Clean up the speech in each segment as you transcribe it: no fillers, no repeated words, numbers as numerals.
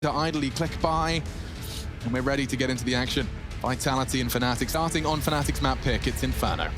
to idly click by, and we're ready to get into the action. Vitality and fnatic. Starting on fnatic's map pick, it's Inferno.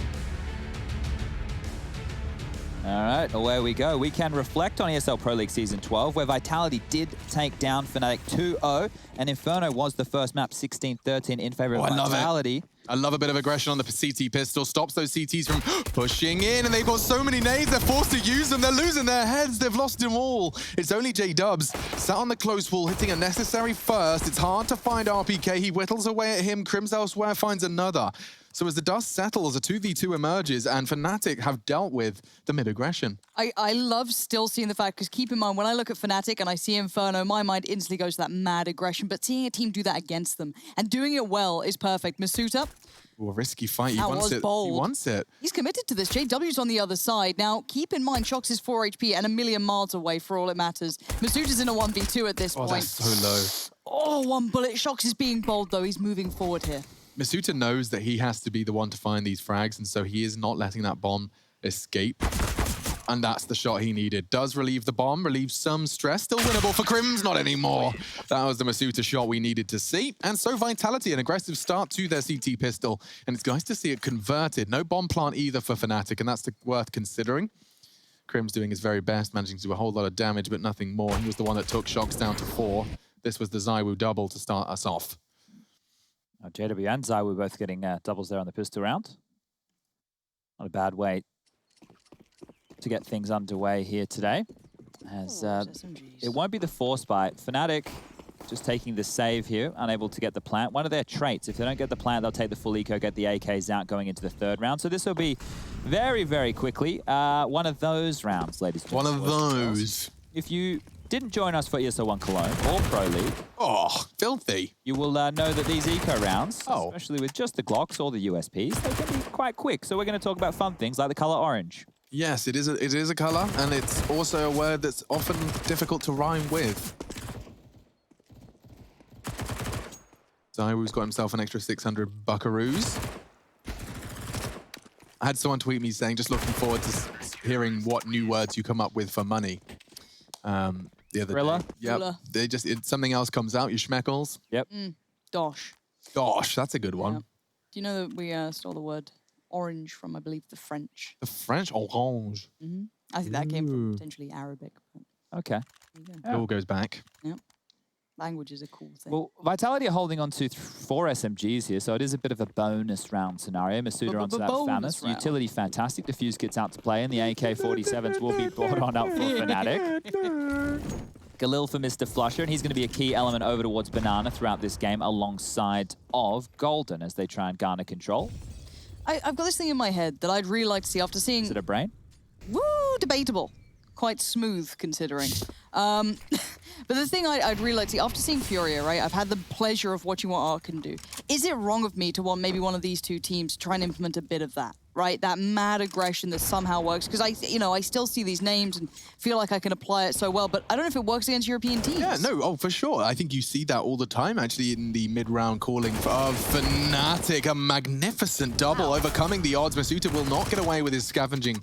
All right, away we go. We can reflect on ESL Pro League Season 12, where Vitality did take down Fnatic 2-0, and Inferno was the first map, 16-13, in favor of Vitality. I love a bit of aggression on the CT pistol. Stops those CTs from pushing in, and they've got so many nades, they're forced to use them. They're losing their heads. They've lost them all. It's only J-Dubs sat on the close wall, hitting a necessary first. It's hard to find RPK. He whittles away at him. Crims elsewhere finds another. So as the dust settles, a 2v2 emerges, and Fnatic have dealt with the mid-aggression. I love still seeing the fact, because keep in mind, when I look at Fnatic and I see Inferno, my mind instantly goes to that mad aggression, but seeing a team do that against them, and doing it well is perfect. Masuta. Ooh, a risky fight. He wants it. Bold. He wants it. He's committed to this. JW's on the other side. Now, keep in mind, Shox is 4 HP and a million miles away for all it matters. Masuta's in a 1v2 at this point. That's so low. Oh, one bullet. Shox is being bold, though. He's moving forward here. Masuta knows that he has to be the one to find these frags, and so he is not letting that bomb escape. And that's the shot he needed. Does relieve the bomb, relieves some stress. Still winnable for Crims, not anymore. That was the Masuta shot we needed to see. And so Vitality, an aggressive start to their CT pistol. And it's nice to see it converted. No bomb plant either for Fnatic, and that's worth considering. Crims doing his very best, managing to do a whole lot of damage, but nothing more. He was the one that took Shox down to 4. This was the ZywOo double to start us off. JW and ZywOo both getting doubles there on the pistol round. Not a bad way to get things underway here today. As it won't be the force bite. Fnatic just taking the save here, unable to get the plant. One of their traits, if they don't get the plant, they'll take the full eco, get the AKs out going into the third round. So this will be very, very quickly one of those rounds, ladies and gentlemen. One of those. If you didn't join us for ESL 1 Cologne or Pro League, oh, filthy. You will know that these eco rounds, especially with just the Glocks or the USPs, they can be quite quick. So we're going to talk about fun things like the color orange. Yes, it is a color, and it's also a word that's often difficult to rhyme with. ZywOo's got himself an extra 600 buckaroos. I had someone tweet me saying, just looking forward to hearing what new words you come up with for money. The other day. Yep. They just, something else comes out, your schmeckles. Yep. Dosh. Dosh, that's a good one. Yep. Do you know that we stole the word orange from, I believe, the French? The French? Orange. Mm-hmm. I think that came from potentially Arabic. But okay. It all goes back. Yep. Language is a cool thing. Well, Vitality are holding on to 4 SMGs here, so it is a bit of a bonus round scenario. Masuta onto that Famas. Utility fantastic. Diffuse gets out to play, and the AK-47s will be brought on up for Fnatic. Galil for Mr. Flusher, and he's going to be a key element over towards Banana throughout this game alongside of Golden as they try and garner control. I've got this thing in my head that I'd really like to see after seeing... Is it a brain? Woo! Debatable. Quite smooth, considering. But the thing I'd really like to see, after seeing Furia, right, I've had the pleasure of watching what Arc can do. Is it wrong of me to want maybe one of these two teams to try and implement a bit of that, right? That mad aggression that somehow works? Because I still see these names and feel like I can apply it so well, but I don't know if it works against European teams. Yeah, no, for sure. I think you see that all the time, actually, in the mid-round calling of Fnatic. A magnificent double, overcoming the odds. Masuta will not get away with his scavenging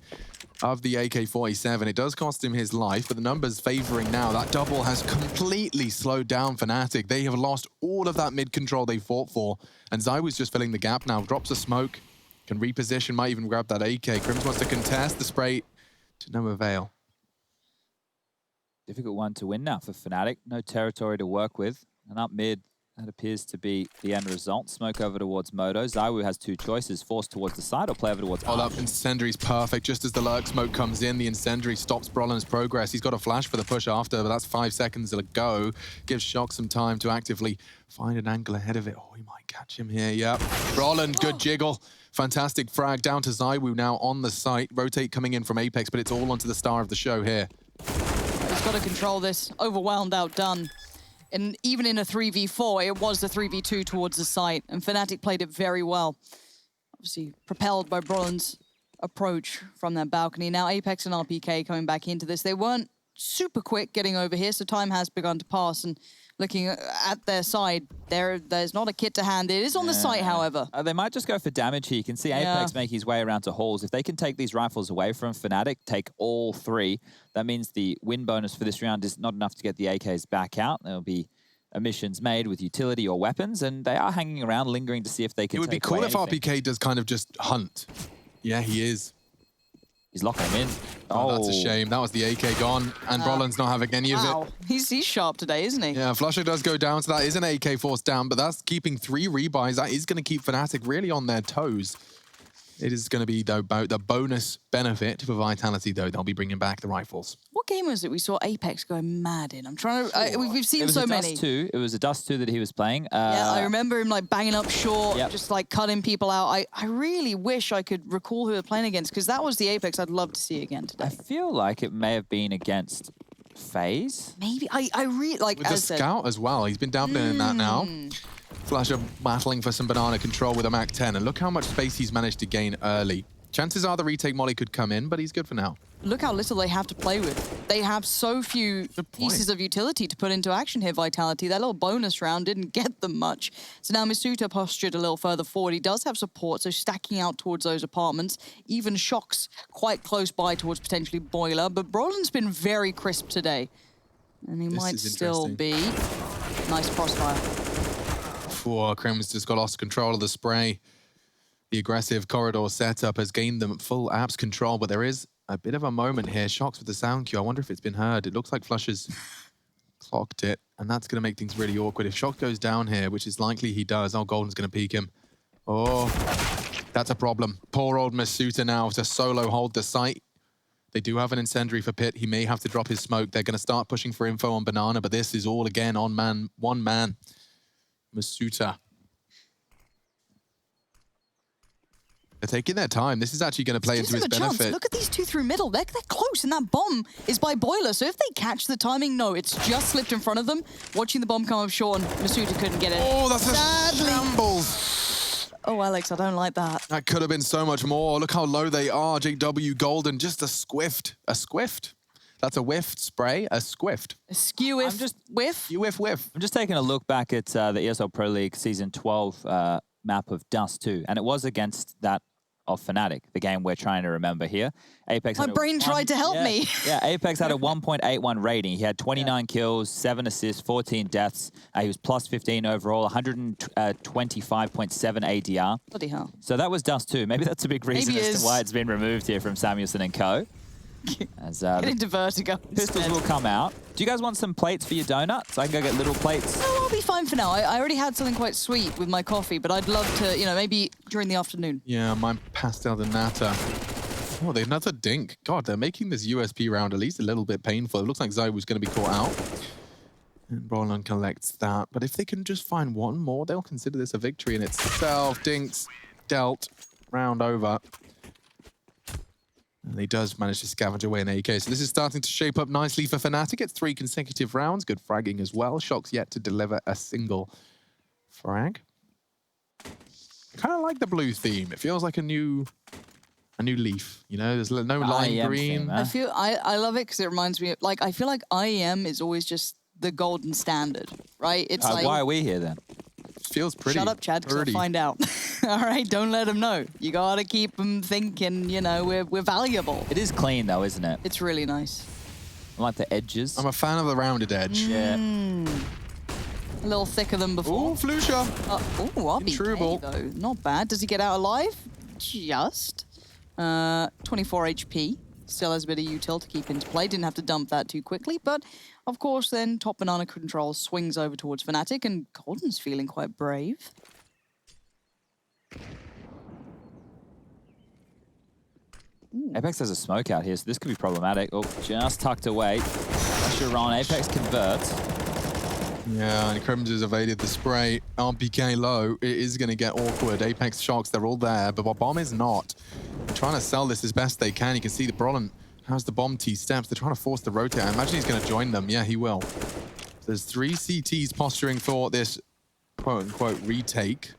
of the AK-47. It does cost him his life, but the numbers favoring now. That double has completely slowed down Fnatic. They have lost all of that mid-control they fought for, and ZywOo's just filling the gap now. Drops a smoke, can reposition, might even grab that AK. Crims wants to contest the spray to no avail. Difficult one to win now for Fnatic. No territory to work with, and up mid, that appears to be the end result. Smoke over towards Moto. ZywOo has 2 choices, force towards the side or play over towards that incendiary's perfect. Just as the lurk smoke comes in, the incendiary stops Brolin's progress. He's got a flash for the push after, but that's 5 seconds to go. Gives Shox some time to actively find an angle ahead of it. Oh, he might catch him here, yep. Brolin, good jiggle. Fantastic frag down to ZywOo now on the site. Rotate coming in from Apex, but it's all onto the star of the show here. He's got to control this. Overwhelmed, outdone. And even in a 3v4, it was the 3v2 towards the site, and Fnatic played it very well. Obviously, propelled by Brolin's approach from that balcony. Now Apex and RPK coming back into this. They weren't super quick getting over here, so time has begun to pass. And looking at their side, there's not a kit to hand. It is on the site, however. They might just go for damage here. You can see Apex make his way around to halls. If they can take these rifles away from Fnatic, take all 3, that means the win bonus for this round is not enough to get the AKs back out. They'll be emissions made with utility or weapons, and they are hanging around, lingering to see if they can. It would be cool if RPK does kind of just hunt. Yeah, he is. He's locking him in. Oh, that's a shame. That was the AK gone, and Brolin's not having any of it. He's sharp today, isn't he? Yeah, Flusher does go down, so that is an AK force down, but that's keeping 3 rebuys. That is going to keep fnatic really on their toes. It is going to be the bonus benefit for Vitality, though. They'll be bringing back the rifles. What game was it we saw Apex going mad in? I'm trying to... we've seen so many. It was a Dust 2 that he was playing. Yeah, I remember him like banging up short, just like cutting people out. I really wish I could recall who we were playing against, because that was the Apex I'd love to see again today. I feel like it may have been against FaZe. Maybe. I really... like. With the Scout as well. He's been dabbling in that now. Flusher battling for some banana control with a Mac 10, and look how much space he's managed to gain early. Chances are the retake molly could come in, but he's good for now. Look how little they have to play with. They have so few pieces of utility to put into action here, Vitality. That little bonus round didn't get them much. So now Masuta postured a little further forward. He does have support, so stacking out towards those apartments. Even Shock's quite close by towards potentially Boiler, but Brolin's been very crisp today. And he might still be. Nice crossfire. Crim's just got lost control of the spray. The aggressive corridor setup has gained them full apps control, but there is a bit of a moment here. Shocks with the sound cue. I wonder if it's been heard. It looks like Flusher's clocked it, and that's going to make things really awkward. If Shock goes down here, which is likely he does, Golden's going to peek him. Oh, that's a problem. Poor old Masuta now to solo hold the site. They do have an incendiary for Pit. He may have to drop his smoke. They're going to start pushing for info on Banana, but this is all again on one man. Masuta. They're taking their time. This is actually going to play into his benefit. Look at these two through middle. They're close, and that bomb is by Boiler. So if they catch the timing, no, it's just slipped in front of them. Watching the bomb come up short, and Masuta couldn't get it. Oh, that's a shambles. Oh, Alex, I don't like that. That could have been so much more. Look how low they are. JW Golden, just a squift. A squift. That's a whiff spray, a squift. A skew-whiff, whiff? You whiff. I'm just taking a look back at the ESL Pro League Season 12 map of Dust 2, and it was against that of fnatic, the game we're trying to remember here. Apex. My brain tried to help me. Yeah, Apex had a 1.81 rating. He had 29 kills, 7 assists, 14 deaths. He was plus 15 overall, 125.7 ADR. Bloody hell. So that was Dust 2. Maybe that's a big reason as to why it's been removed here from Samuelson and co. As get into vertigo. Pistols will come out. Do you guys want some plates for your donuts? I can go get little plates. No, I'll be fine for now. I already had something quite sweet with my coffee, but I'd love to, maybe during the afternoon. Yeah, mine pastel de nata. Oh, they another dink. God, they're making this USP round at least a little bit painful. It looks like Zai was going to be caught out. And Brolin collects that. But if they can just find one more, they'll consider this a victory in itself. Dinks dealt. Round over. And he does manage to scavenge away an AK. So this is starting to shape up nicely for fnatic. It's 3 consecutive rounds. Good fragging as well. Shock's yet to deliver a single frag. I kind of like the blue theme. It feels like a new leaf. There's no lime IEM green. Theme, I love it because it reminds me of, I feel like IEM is always just the golden standard, right? It's like, why are we here then? Feels pretty. Shut up, Chad, because I'll find out. All right, don't let them know. You gotta keep them thinking, we're valuable. It is clean though, isn't it? It's really nice. I like the edges. I'm a fan of the rounded edge. Yeah. A little thicker than before. Ooh, Flusha. RBK though, not bad. Does he get out alive? Just. 24 HP. Still has a bit of util to keep into play. Didn't have to dump that too quickly, but of course then top banana control swings over towards fnatic, and Golden's feeling quite brave. Apex has a smoke out here, so this could be problematic. Oh, just tucked away. Pressure on. Apex converts. Yeah, and Crims has evaded the spray. RPK low. It is going to get awkward. Apex Shocks, they're all there, but Bomb is not. They're trying to sell this as best they can. You can see the Brolin has the bomb T steps. They're trying to force the rotate. I imagine he's going to join them. Yeah, he will. There's 3 CTs posturing for this quote-unquote retake.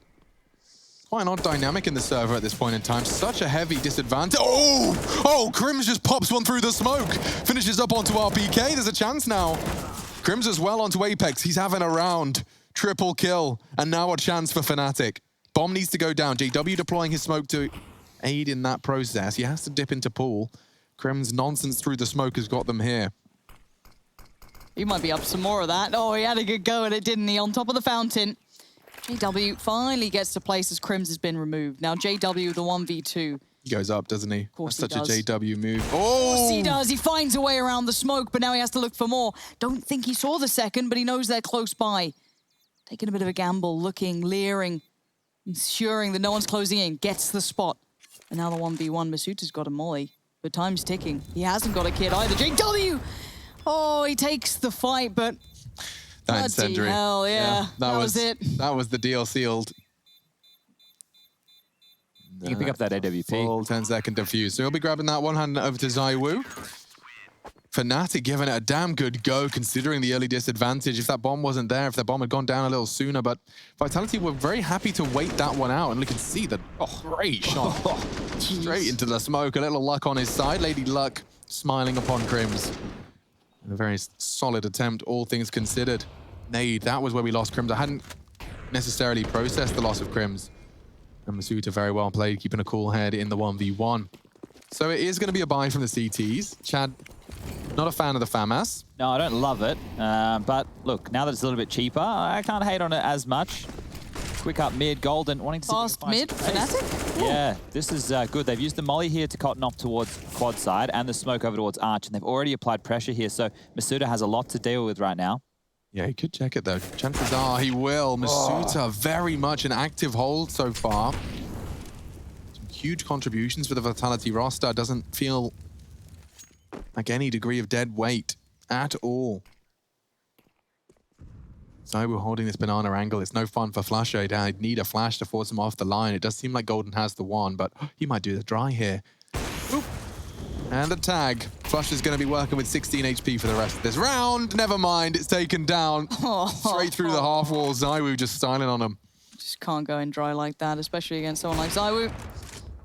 Quite an odd dynamic in the server at this point in time. Such a heavy disadvantage. Oh, Crims just pops one through the smoke. Finishes up onto RPK. There's a chance now. Crims as well onto Apex. He's having a round. Triple kill. And now a chance for fnatic. Bomb needs to go down. JW deploying his smoke to aid in that process. He has to dip into pool. Crims' nonsense through the smoke has got them here. He might be up some more of that. Oh, he had a good go and it didn't he? On top of the fountain. JW finally gets to place as Crims has been removed. Now JW, the 1v2. He goes up, doesn't he? Of course That's he such does. a JW move. Of Oh! course he does. He finds a way around the smoke, but now he has to look for more. Don't think he saw the second, but he knows they're close by. Taking a bit of a gamble, looking, leering, ensuring that no one's closing in. Gets the spot. And now the 1v1, Masuta's got a molly. But time's ticking. He hasn't got a kid either. JW! Oh, he takes the fight, but... That bloody incendiary. hell, yeah. That was it. That was the deal sealed. You can pick up that AWP. Full 10-second defuse. So he'll be grabbing that one, handing it over to ZywOo. fnatic giving it a damn good go, considering the early disadvantage. If that bomb wasn't there, if that bomb had gone down a little sooner, but Vitality were very happy to wait that one out, and we can see the great shot. Straight into the smoke. A little luck on his side. Lady Luck smiling upon Crims. And a very solid attempt, all things considered. Nade, that was where we lost Crims. I hadn't necessarily processed the loss of Crims. And Masuta very well played, keeping a cool head in the 1v1. So it is going to be a buy from the CTs. Chad, not a fan of the FAMAS. No, I don't love it. But look, now that it's a little bit cheaper, I can't hate on it as much. Quick up mid, Golden, wanting to see if Fast he can mid, find some space. fnatic? Yeah, this is good. They've used the molly here to cotton off towards quad side and the smoke over towards arch, and they've already applied pressure here. So Masuta has a lot to deal with right now. Yeah, he could check it though. Chances are he will. Masuta, very much an active hold so far. Some huge contributions for the Vitality roster. Doesn't feel like any degree of dead weight at all. ZywOo holding this banana angle. It's no fun for Flasher. I'd need a flash to force him off the line. It does seem like Golden has the one, but he might do the dry here. Oop. And the tag. Flush is going to be working with 16 HP for the rest of this round. Never mind, it's taken down. Straight through the half wall. ZywOo just styling on him. Just can't go in dry like that, especially against someone like ZywOo.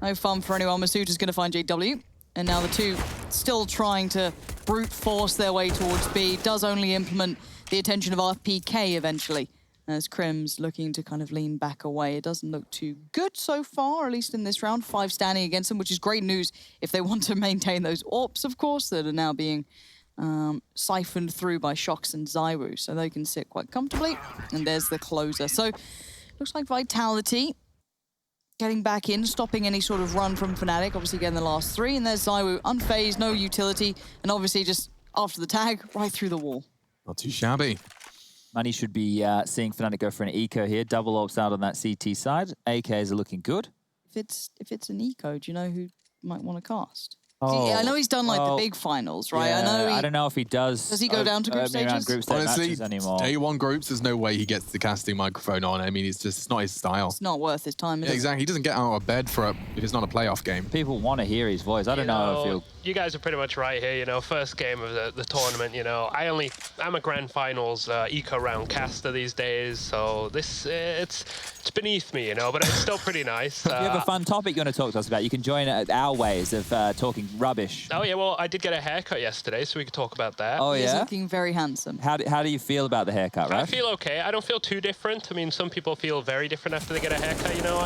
No fun for anyone. Masuta's going to find JW. And now the two still trying to brute force their way towards B. Does only implement the attention of RPK eventually. As Crims looking to kind of lean back away. It doesn't look too good so far, at least in this round. 5 standing against them, which is great news if they want to maintain those AWPs, of course, that are now being siphoned through by Shox and ZywOo. So they can sit quite comfortably. And there's the closer. So looks like Vitality getting back in, stopping any sort of run from fnatic. Obviously getting the last 3. And there's ZywOo, unfazed, no utility. And obviously just after the tag, right through the wall. Not too shabby. Money should be seeing fnatic go for an eco here. Double ops out on that CT side. AKs are looking good. If it's an eco, do you know who might want to cast? Oh, See, I know he's done like the big finals, right? Yeah, I know. I don't know if he does. Does he go down to group only around stages? group stage Honestly, matches anymore. day one groups, there's no way he gets the casting microphone on. I mean, it's not his style. It's not worth his time. Is Yeah, it? exactly. He doesn't get out of bed for if it's not a playoff game. People want to hear his voice. I don't know if he'll. You guys are pretty much right here, you know, first game of the tournament, you know. I'm a grand finals eco round caster these days, so this, it's beneath me, you know, but it's still pretty nice. You have a fun topic you want to talk to us about. You can join our ways of talking rubbish. Oh yeah, well, I did get a haircut yesterday, so we could talk about that. Oh He's yeah? looking very handsome. How do you feel about the haircut, I right? feel okay. I don't feel too different. I mean, some people feel very different after they get a haircut, you know.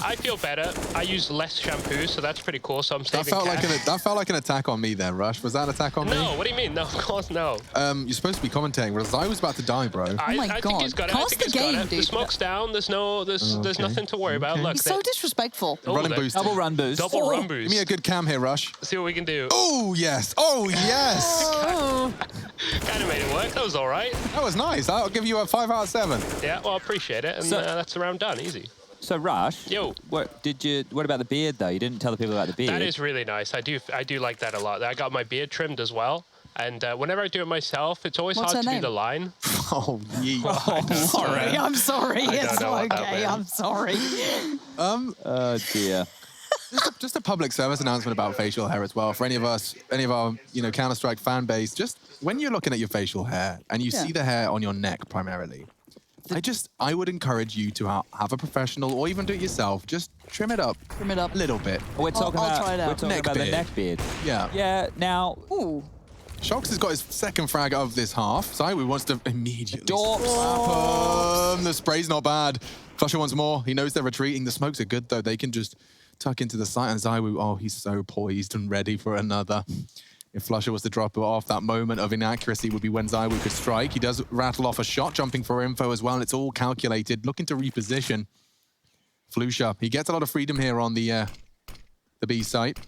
I feel better. I use less shampoo, so that's pretty cool, so I'm saving cash. That felt like an attack on me there, Rush. Was that an attack on me? No, what do you mean? No, of course no. You're supposed to be commentating, whereas I was about to die, bro. Oh my I God. think he's got it. I Cast think he's the game, got it. The dude. smoke's down. There's nothing to worry about. Look, He's so disrespectful. Running there- boost. Double run boost. Double run boost. Give me a good cam here, Rush. See what we can do. Oh, yes. Oh, yes. Kind of made it work. That was all right. That was nice. I'll give you a 5 out of 7. Yeah, well, I appreciate it. And So- that's the round done. Easy. So Rush, Yo. what about the beard though? You didn't tell the people about the beard. That is really nice. I do like that a lot. I got my beard trimmed as well. And whenever I do it myself, it's always What's hard her to name? do the line. Oh, yeet. Sorry, I'm sorry. It's know what that okay. meant. I'm sorry. Oh dear. Just a public service announcement about facial hair as well. For any of our, Counter-Strike fan base, just when you're looking at your facial hair and you Yeah. see the hair on your neck primarily, I would encourage you to have a professional or even do it yourself. Just trim it up Trim it up. a little bit. We're talking I'll about try it out. we're talking Neck about the beard. neck beard. Yeah. Yeah. Now, Ooh. Shox has got his second frag of this half. ZywOo wants to immediately Dorks. slap him. The spray's not bad. Flusher wants more. He knows they're retreating. The smokes are good, though. They can just tuck into the site. And ZywOo, oh, he's so poised and ready for another. If Flusher was to drop it off, that moment of inaccuracy would be when ZywOo could strike. He does rattle off a shot, jumping for info as well, and it's all calculated, looking to reposition. Flusher, he gets a lot of freedom here on the B site.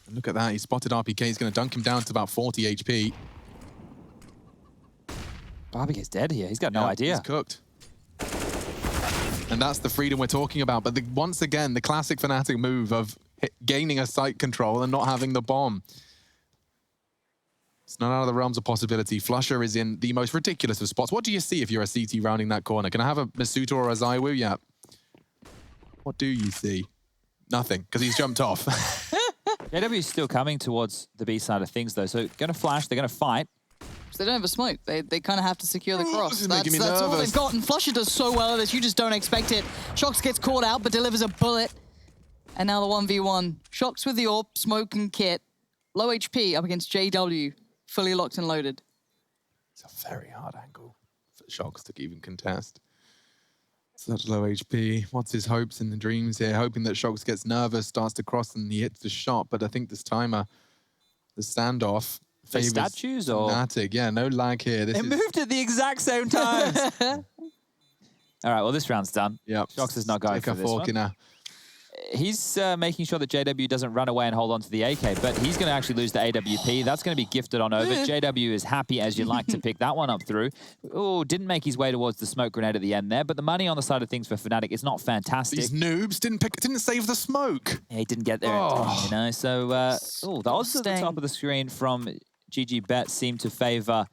And look at that, he spotted RPK, he's going to dunk him down to about 40 HP. RPK's dead here, he's got no idea. He's cooked. And that's the freedom we're talking about. But once again, the classic Fnatic move of gaining a site control and not having the bomb. It's not out of the realms of possibility. Flusher is in the most ridiculous of spots. What do you see if you're a CT rounding that corner? Can I have a Masuta or a ZywOo? Yeah. What do you see? Nothing, because he's jumped off. JW is still coming towards the B side of things, though. So going to flash, they're going to fight. So they don't have a smoke. They kind of have to secure the cross. This is making me That's all nervous. they've got. And Flusher does so well at this. You just don't expect it. Shox gets caught out, but delivers a bullet. And now the 1v1. Shox with the AWP, smoke and kit. Low HP up against JW. Fully locked and loaded. It's a very hard angle for Shox to even contest. Such low HP. What's his hopes and the dreams here? Hoping that Shox gets nervous, starts to cross, and he hits the shot. But I think this timer, the standoff, favors statues or Fnatic. Yeah, no lag here. This It moved at the exact same time. All right, well, this round's done. Yep. Shox is not going Stick for a this fork one. in her. He's making sure that JW doesn't run away and hold on to the AK, but he's going to actually lose the AWP. That's going to be gifted on over. JW is happy as you'd like to pick that one up through. Oh, didn't make his way towards the smoke grenade at the end there, but the money on the side of things for Fnatic is not fantastic. These noobs didn't save the smoke. Yeah, he didn't get there in time, you know. So, the odds at the top of the screen from GG Bet seem to favor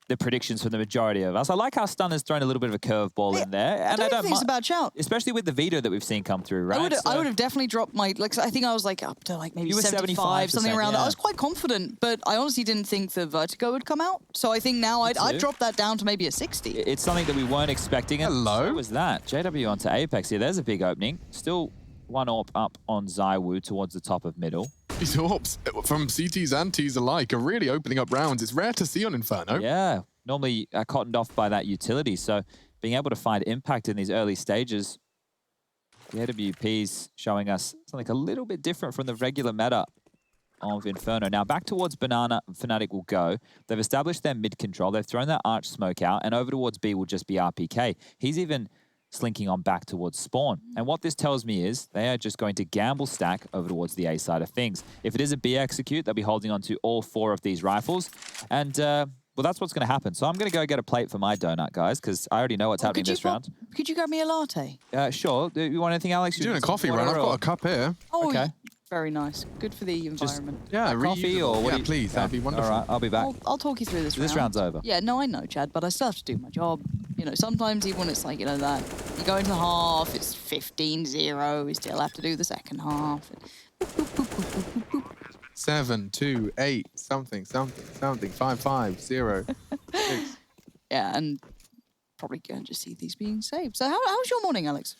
the predictions for the majority of us. I like how Stun has thrown a little bit of a curveball in there. And I don't think it's about shout. Especially with the veto that we've seen come through, right? I would have definitely dropped my, like, I think I was like up to like maybe You were 75, something around that. yeah. I was quite confident, but I honestly didn't think the Vertigo would come out. So I think now I'd drop that down to maybe a 60. It's something that we weren't expecting. And Hello. so was that. JW onto Apex here. There's a big opening. Still one AWP up on ZywOo towards the top of middle. These AWPs from CTs and Ts alike are really opening up rounds. It's rare to see on Inferno. Yeah, normally cottoned off by that utility. So being able to find impact in these early stages, the AWP's showing us something a little bit different from the regular meta of Inferno. Now back towards Banana, Fnatic will go. They've established their mid control. They've thrown that arch smoke out, and over towards B will just be RPK. He's even slinking on back towards spawn. And what this tells me is they are just going to gamble stack over towards the A side of things. If it is a B execute, they'll be holding on to all 4 of these rifles. And, well, that's what's going to happen. So I'm going to go get a plate for my donut, guys, because I already know what's happening this round. Could you grab me a latte? Sure. Do you want anything, Alex? You're doing a coffee run. I've got a cup here. Oh, Okay. Very nice. Good for the environment. Yeah, coffee or what? Yeah, do you... please. That'd be wonderful. All right, I'll be back. I'll talk you through this round. This round's over. Yeah, no, I know, Chad, but I still have to do my job. You know, sometimes even when it's like, you know, that you go into half, it's 15-0, we still have to do the second half. 7, 2, 8, something, 5, 5, 0, 6. Yeah, and probably going to see these being saved. So how's your morning, Alex?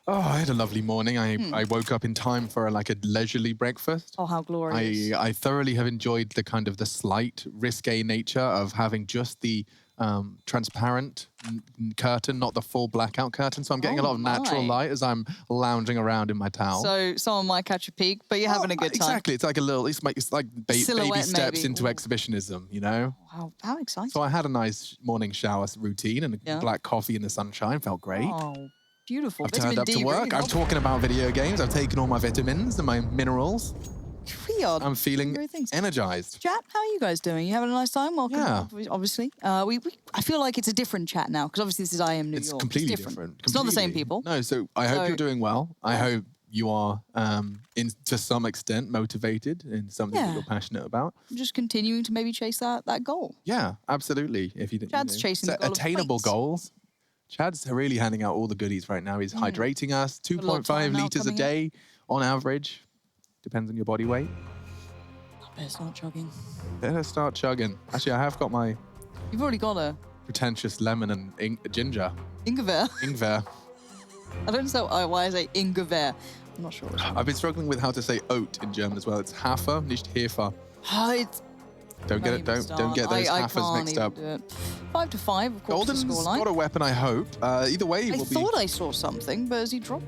Oh, I had a lovely morning. I woke up in time for like a leisurely breakfast. Oh, how glorious. I thoroughly have enjoyed the kind of the slight risque nature of having just the transparent curtain, not the full blackout curtain. So I'm getting a lot of natural light as I'm lounging around in my towel. So someone might catch a peek, but you're having a good time. Exactly. It's like a little, it's like baby steps maybe. into exhibitionism, you know? How exciting. So I had a nice morning shower routine and a black coffee in the sunshine. Felt great. Oh, beautiful. I've turned up to work. I'm talking about video games. I've taken all my vitamins and my minerals. I'm feeling energized. Chat, how are you guys doing? You having a nice time? Welcome. Yeah. Obviously. I feel like it's a different chat now because obviously this is IEM New York. It's completely different. It's not the same people. No, so I hope you're doing well. I hope you are, to some extent, motivated in something that you're passionate about. I'm just continuing to maybe chase that goal. Yeah, absolutely. If you Chad's chasing the goal attainable goals. Chad's really handing out all the goodies right now. He's hydrating us, 2.5 liters a day on average. Depends on your body weight. I better start chugging. Better start chugging. Actually, I have got my... You've already got a... pretentious lemon and ginger. Ingwer. Ingwer. I don't know why I say Ingwer. I'm not sure. I've been struggling with how to say oat in German as well. It's Hafer, nicht Hefer. Don't get those Hafers mixed up. 5 to 5, of course. Golden's got a weapon, I hope. Either way, I thought I saw something, but has he dropped?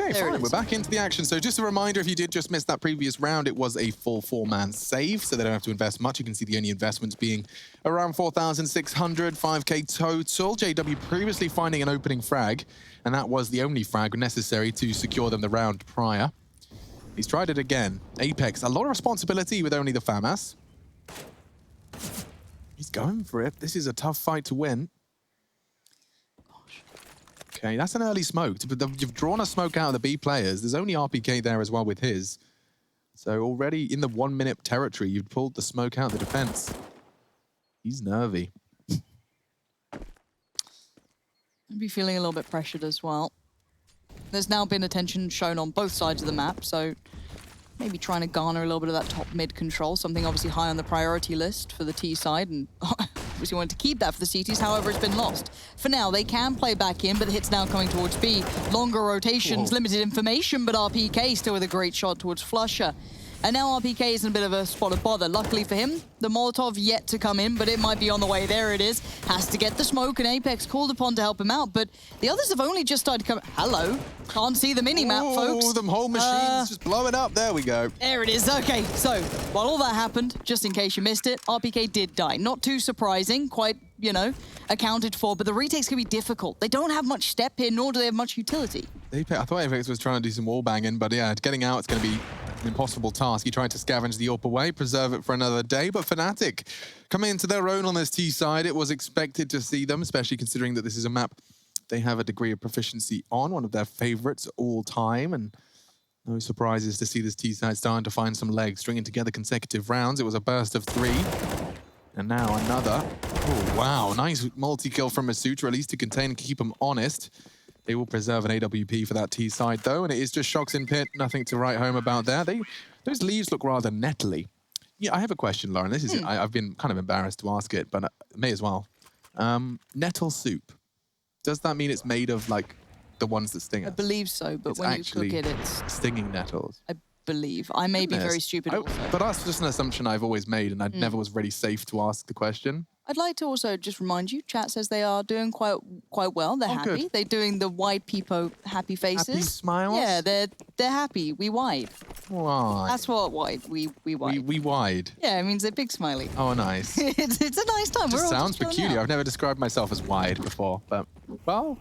Okay, There it fine. is. We're back into the action. So just a reminder, if you did just miss that previous round, it was a full 4-man save, so they don't have to invest much. You can see the only investments being around 4,600, 5k total. JW previously finding an opening frag, and that was the only frag necessary to secure them the round prior. He's tried it again. Apex, a lot of responsibility with only the FAMAS. He's going for it. This is a tough fight to win. Okay, that's an early smoke. You've drawn a smoke out of the B players. There's only RPK there as well with his. So already in the 1-minute territory, you've pulled the smoke out of the defense. He's nervy. I'd be feeling a little bit pressured as well. There's now been attention shown on both sides of the map, so maybe trying to garner a little bit of that top mid control, something obviously high on the priority list for the T side, and obviously wanted to keep that for the CTs, however it's been lost. For now, they can play back in, but the hit's now coming towards B. Longer rotations, limited information, but RPK still with a great shot towards Flusher. And now RPK is in a bit of a spot of bother. Luckily for him, the Molotov yet to come in, but it might be on the way. There it is. Has to get the smoke, and Apex called upon to help him out, but the others have only just started coming. Hello. Can't see the mini-map, folks. Oh, the whole machine's just blowing up. There we go. There it is. Okay, so while all that happened, just in case you missed it, RPK did die. Not too surprising, quite, you know, accounted for, but the retakes can be difficult. They don't have much step here, nor do they have much utility. I thought Apex was trying to do some wall banging, but yeah, getting out, it's going to be an impossible task. He tried to scavenge the AWP away, preserve it for another day, but fnatic coming into their own on this T side. It was expected to see them, especially considering that this is a map they have a degree of proficiency on, one of their favorites all time, and no surprises to see this T side starting to find some legs, stringing together consecutive rounds. It was a burst of 3, and now another. Oh, wow, nice multi-kill from Masutra, at least to contain and keep them honest. They will preserve an AWP for that T side, though, and it is just Shox in pit. Nothing to write home about there. Those leaves look rather nettly. Yeah, I have a question, Lauren. This is I've been kind of embarrassed to ask it, but I may as well. Nettle soup. Does that mean it's made of, like, the ones that sting us? I believe so, but It's when you actually cook it, it's... stinging nettles. I believe. I may be very stupid also. But that's just an assumption I've always made, and I never was really safe to ask the question. I'd like to also just remind you, chat says they are doing quite well. They're happy. Good. They're doing the wide peepo happy faces. Happy smiles? Yeah, they're happy. We wide. Why? That's what wide. We wide. We wide. Yeah, it means they're big smiley. Oh, nice. it's a nice time. Just We're all sounds just chilling peculiar. out. I've never described myself as wide before, but well,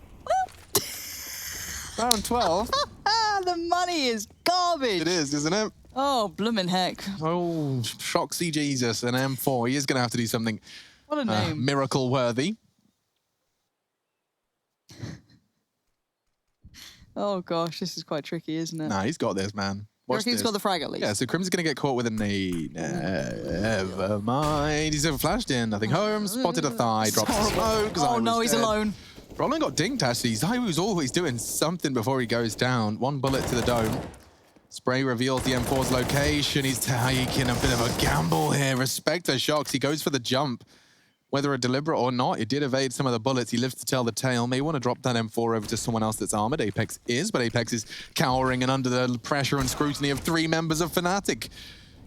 round 12. The money is garbage. It is, isn't it? Oh, bloomin' heck. Oh, Shoxy Jesus, an M4. He is going to have to do something What a name. miracle-worthy. Oh, gosh, this is quite tricky, isn't it? Nah, he's got this, man. You Watch reckon he's this. got the frag at least? Yeah, so Crim's going to get caught with a nade. Never mind. He's flashed in. Nothing home. Spotted a thigh. Drops the smoke. Oh, no, he's alone. Roland got dinked, actually. Zaiwu's always doing something before he goes down. 1 bullet to the dome. Spray reveals the M4's location. He's taking a bit of a gamble here. Respect for Shox. He goes for the jump. Whether a deliberate or not, it did evade some of the bullets. He lives to tell the tale. May want to drop that M4 over to someone else that's armored. Apex is, but Apex is cowering and under the pressure and scrutiny of 3 members of fnatic.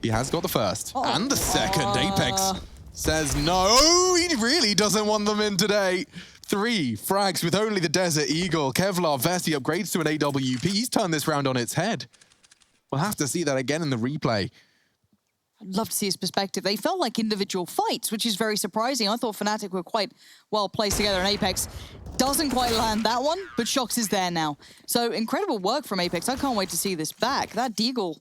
He has got the first and the second. Apex says no. He really doesn't want them in today. 3 frags with only the Desert Eagle. Kevlar vest, he upgrades to an AWP. He's turned this round on its head. We'll have to see that again in the replay. I'd love to see his perspective. They felt like individual fights, which is very surprising. I thought fnatic were quite well placed together, and Apex doesn't quite land that one, but Shox is there now. So incredible work from Apex. I can't wait to see this back. That Deagle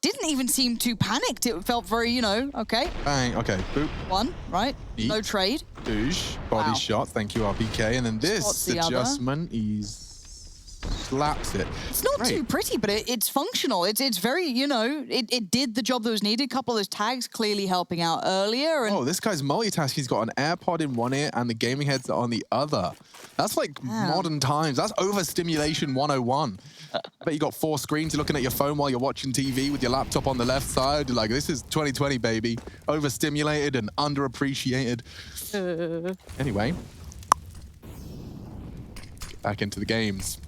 didn't even seem too panicked. It felt very, you know, okay. Bang, okay, boop. 1, right? Neat. No trade. Douche, body Wow. shot, thank you RPK. And then this Spots the other. adjustment, he's slaps it. It's not Great. too pretty, but it's functional. It's very, you know, it did the job that was needed. A couple of those tags clearly helping out earlier. And Oh, this guy's multitasking. He's got an AirPod in one ear and the gaming headset on the other. That's like modern times. That's overstimulation 101. Bet you got 4 screens. You're looking at your phone while you're watching TV with your laptop on the left side. You're like, this is 2020, baby. Overstimulated and underappreciated. Anyway. Get back into the games.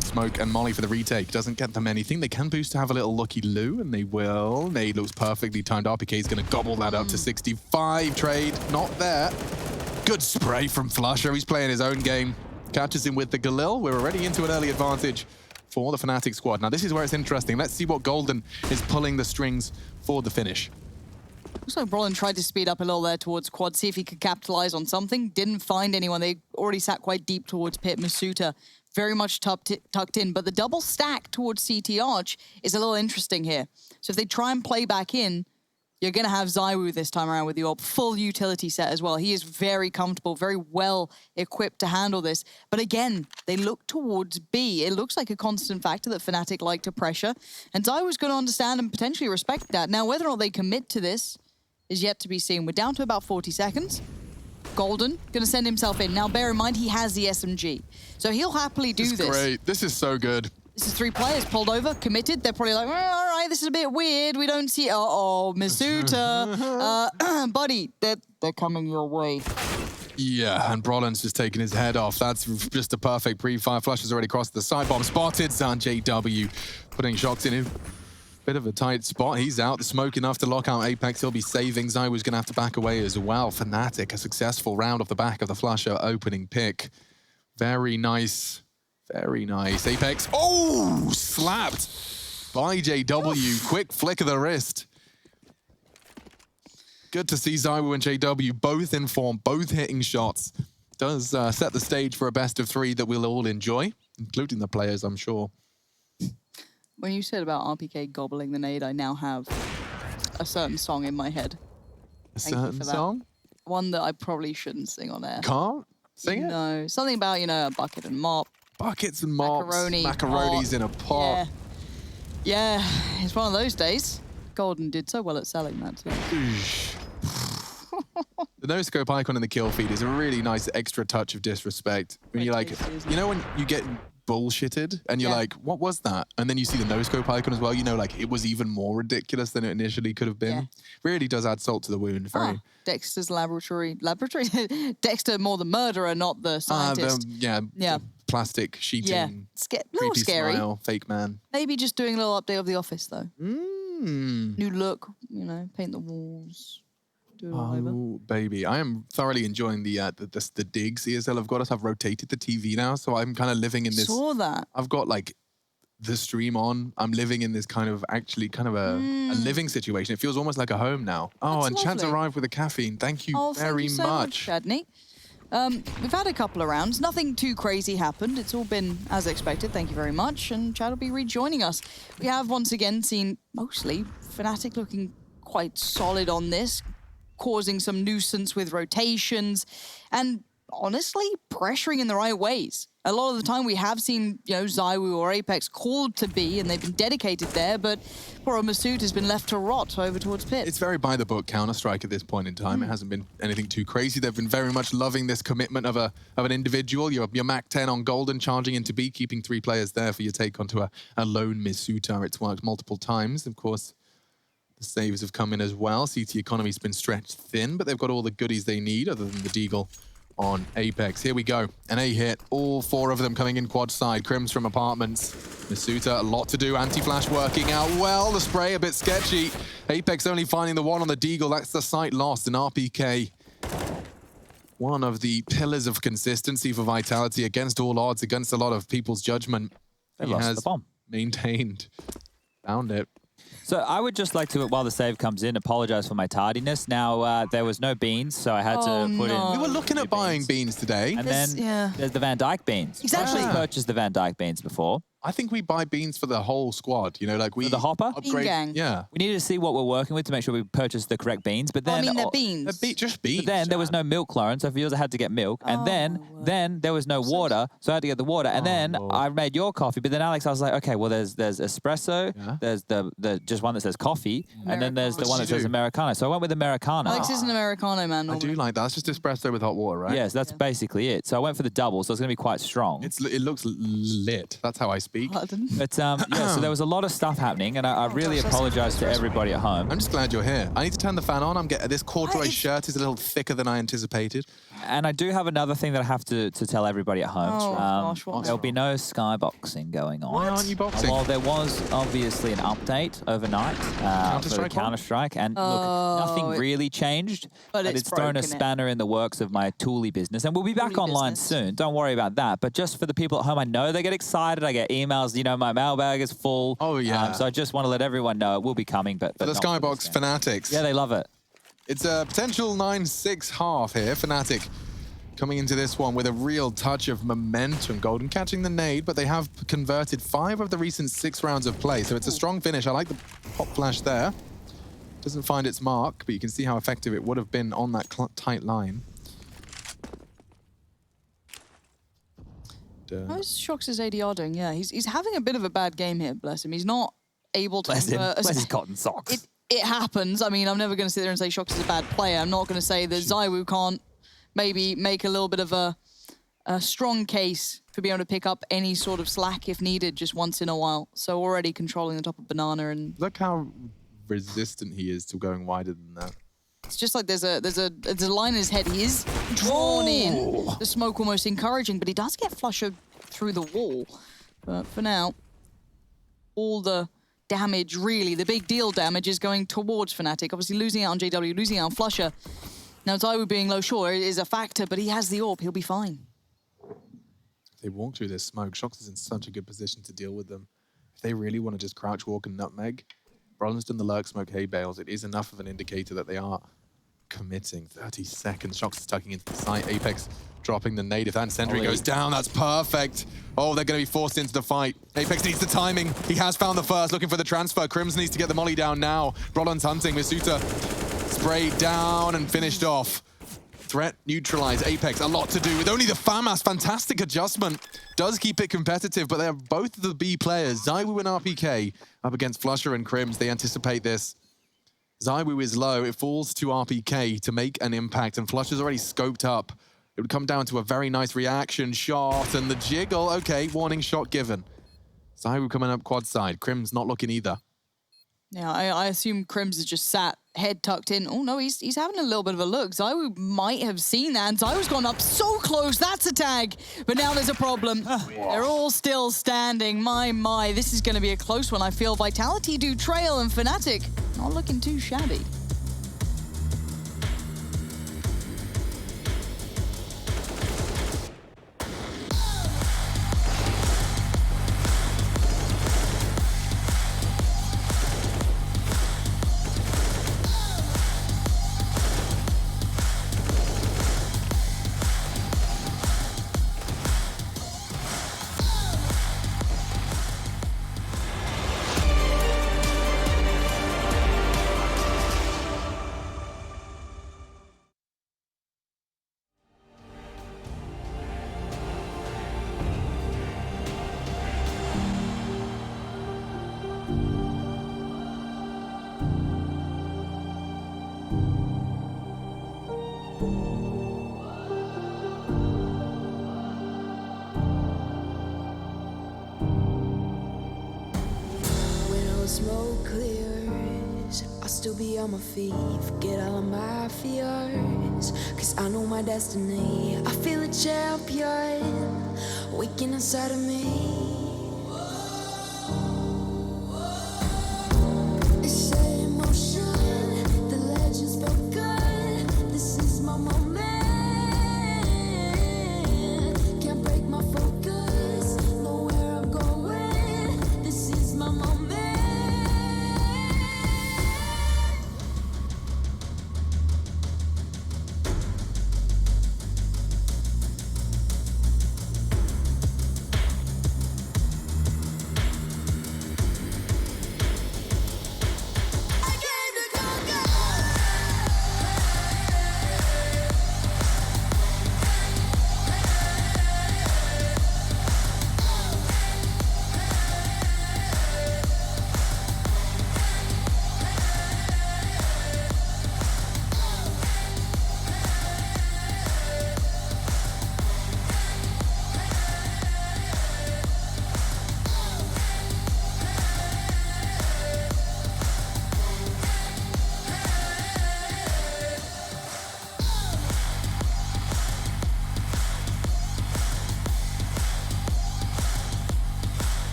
Smoke and Molly for the retake. Doesn't get them anything. They can boost to have a little lucky Lou, and they will. Nade looks perfectly timed. RPK is going to gobble that up to 65. Trade, not there. Good spray from Flusher. He's playing his own game. Catches him with the Galil. We're already into an early advantage for the Fnatic squad. Now, this is where it's interesting. Let's see what Golden is pulling the strings for the finish. Looks like Brolin tried to speed up a little there towards quad, see if he could capitalize on something. Didn't find anyone. They already sat quite deep towards pit. Masuta very much tucked in, but the double stack towards CT Arch is a little interesting here. So if they try and play back in, you're going to have ZywOo this time around with the AWP. Full utility set as well. He is very comfortable, very well equipped to handle this. But again, they look towards B. It looks like a constant factor that Fnatic like to pressure. And ZywOo's going to understand and potentially respect that. Now, whether or not they commit to this is yet to be seen. We're down to about 40 seconds. Golden going to send himself in. Now, bear in mind, he has the SMG. So he'll happily do this. This is great. This is so good. This is 3 players pulled over, committed. They're probably like, well, all right, this is a bit weird. We don't see... Uh-oh, Masuta. Buddy, they're coming your way. Yeah, and Brolin's just taking his head off. That's just a perfect pre-fire. Flash has already crossed the side bomb. Spotted. JW putting shots in him. Bit of a tight spot. He's out. The smoke enough to lock out Apex. He'll be saving. ZywOo's going to have to back away as well. Fnatic, a successful round off the back of the Flasher opening pick. Very nice. Very nice. Apex. Oh, slapped by JW. Quick flick of the wrist. Good to see ZywOo and JW both in form, both hitting shots. Does set the stage for a best of 3 that we'll all enjoy, including the players, I'm sure. When you said about RPK gobbling the nade, I now have a certain song in my head. A Thank you certain for that. song? One that I probably shouldn't sing on air. Can't sing it? No, something about, you know, a bucket and mop. Buckets and mops. Macaroni's in a pot. Yeah, it's one of those days. Golden did so well at selling that too. The no-scope icon in the kill feed is a really nice extra touch of disrespect. When you're like, you know when you get bullshitted and you're like, what was that? And then you see the no-scope icon as well, you know, like it was even more ridiculous than it initially could have been. Yeah. Really does add salt to the wound. Very. Dexter's laboratory? Dexter more the murderer, not the scientist. Yeah. Plastic sheeting. Yeah, a little creepy scary. Smile, fake man. Maybe just doing a little update of the office though. Mm. New look, you know, paint the walls. Do it all over. Oh, baby. I am thoroughly enjoying the digs ESL have got us. I've rotated the TV now, so I'm kind of living in this. Saw that. I've got like the stream on. I'm living in this kind of a living situation. It feels almost like a home now. Oh, That's and Chad's lovely. arrived with the caffeine. Thank you Thank you so much, much. Chadney. We've had a couple of rounds. Nothing too crazy happened. It's all been as expected. Thank you very much. And Chad will be rejoining us. We have once again seen mostly Fnatic looking quite solid on this, causing some nuisance with rotations and honestly pressuring in the right ways. A lot of the time we have seen, you know, ZywOo or Apex called to be and they've been dedicated there, but poor Masuta has been left to rot over towards pit. It's very by the book Counter-Strike at this point in time. It hasn't been anything too crazy. They've been very much loving this commitment of an individual. Your Mac 10 on Golden, charging into B, keeping 3 players there for your take onto a lone Masuta. It's worked multiple times. Of course, the saves have come in as well. CT economy's been stretched thin, but they've got all the goodies they need other than the Deagle on Apex. Here we go. An A hit. All 4 of them coming in quad side. Crims from apartments. Masuta, a lot to do. Anti-flash working out well. The spray a bit sketchy. Apex only finding the one on the Deagle. That's the site lost. And RPK, one of the pillars of consistency for Vitality against all odds, against a lot of people's judgment. They lost the bomb. Maintained. Found it. So I would just like to, while the save comes in, apologize for my tardiness. Now, there was no beans, so I had to put in... We were looking at buying beans today. And then there's the Van Dyke beans. Exactly. I actually purchased the Van Dyke beans before. I think we buy beans for the whole squad, you know, like we... For the hopper? Bean gang. Yeah. We needed to see what we're working with to make sure we purchased the correct beans, but then... I mean, they're beans. Just beans. But then there was no milk, Lauren, so for yours I had to get milk. And then there was no water, so I had to get the water. And then I made your coffee, but then Alex, I was like, okay, well, there's espresso, there's the just one that says coffee, and then there's the one that says Americano. So I went with Americano. Alex is an Americano man. I do like that. It's just espresso with hot water, right? Yes, that's basically it. So I went for the double, so it's going to be quite strong. It looks lit. That's how I speak. Pardon? But yeah, so there was a lot of stuff happening, and I really apologize to everybody at home. I'm just glad you're here. I need to turn the fan on. I'm getting this corduroy shirt is a little thicker than I anticipated. And I do have another thing that I have to tell everybody at home. Gosh, what's There'll be no skyboxing going on. Why aren't you boxing? Well, there was obviously an update overnight for the Counter-Strike, and look, nothing really changed, but it's thrown a spanner in the works of my Thule business, and we'll be back online soon. Don't worry about that. But just for the people at home, I know they get excited. I get emails, you know, my mailbag is full. Oh, yeah. So I just want to let everyone know it will be coming, but For the not for Skybox this game. Fanatics. Yeah, they love it. It's a potential 9-6 half here. Fnatic coming into this one with a real touch of momentum. Golden catching the nade, but they have converted 5 of the recent 6 rounds of play. So it's a strong finish. I like the pop flash there. Doesn't find its mark, but you can see how effective it would have been on that tight line. How's Shox' ADR doing? Yeah, he's having a bit of a bad game here, bless him. He's not able to... Bless his cotton socks. It happens. I mean, I'm never going to sit there and say Shox is a bad player. I'm not going to say that ZywOo can't maybe make a little bit of a strong case for being able to pick up any sort of slack if needed just once in a while. So already controlling the top of Banana, and look how resistant he is to going wider than that. it's just like there's a line in his head. He is drawn in. The smoke almost encouraging, but he does get flushed through the wall. But for now, all the damage, really, the big deal damage is going towards Fnatic. Obviously losing out on JW, losing out on Flusher. Now ZywOo being low, sure, is a factor, but he has the AWP. He'll be fine. If they walk through this smoke, Shox is in such a good position to deal with them. If they really want to just crouch walk and nutmeg, Brolin's done the lurk smoke hay bales. It is enough of an indicator that they are committing. 30 seconds. Shox is tucking into the site. Apex dropping the nade. If that incendiary goes down, that's perfect. Oh, they're going to be forced into the fight. Apex needs the timing. He has found the first, looking for the transfer. Crims needs to get the molly down now. Brolin's hunting. Misuta sprayed down and finished off. Threat neutralized. Apex, a lot to do with only the FAMAS. Fantastic adjustment. Does keep it competitive, but they are both the B players. ZywOo and RPK up against Flusher and Crims. They anticipate this. ZywOo is low. It falls to RPK to make an impact, and Flusher's already scoped up. It would come down to a very nice reaction shot, and the jiggle. Okay, warning shot given. ZywOo coming up quad side. Crims not looking either. Yeah, I assume Crims is just sat, head tucked in. Oh no, he's having a little bit of a look. ZywOo might have seen that, and ZywOo's gone up so close. That's a tag, but now there's a problem. They're all still standing. My, this is going to be a close one. I feel Vitality do trail, and Fnatic not looking too shabby. Smoke clears, I'll still be on my feet. Forget all of my fears, cause I know my destiny. I feel a champion waking inside of me. It's set in motion, the legend's begun. This is my moment. Can't break my focus, know where I'm going. This is my moment.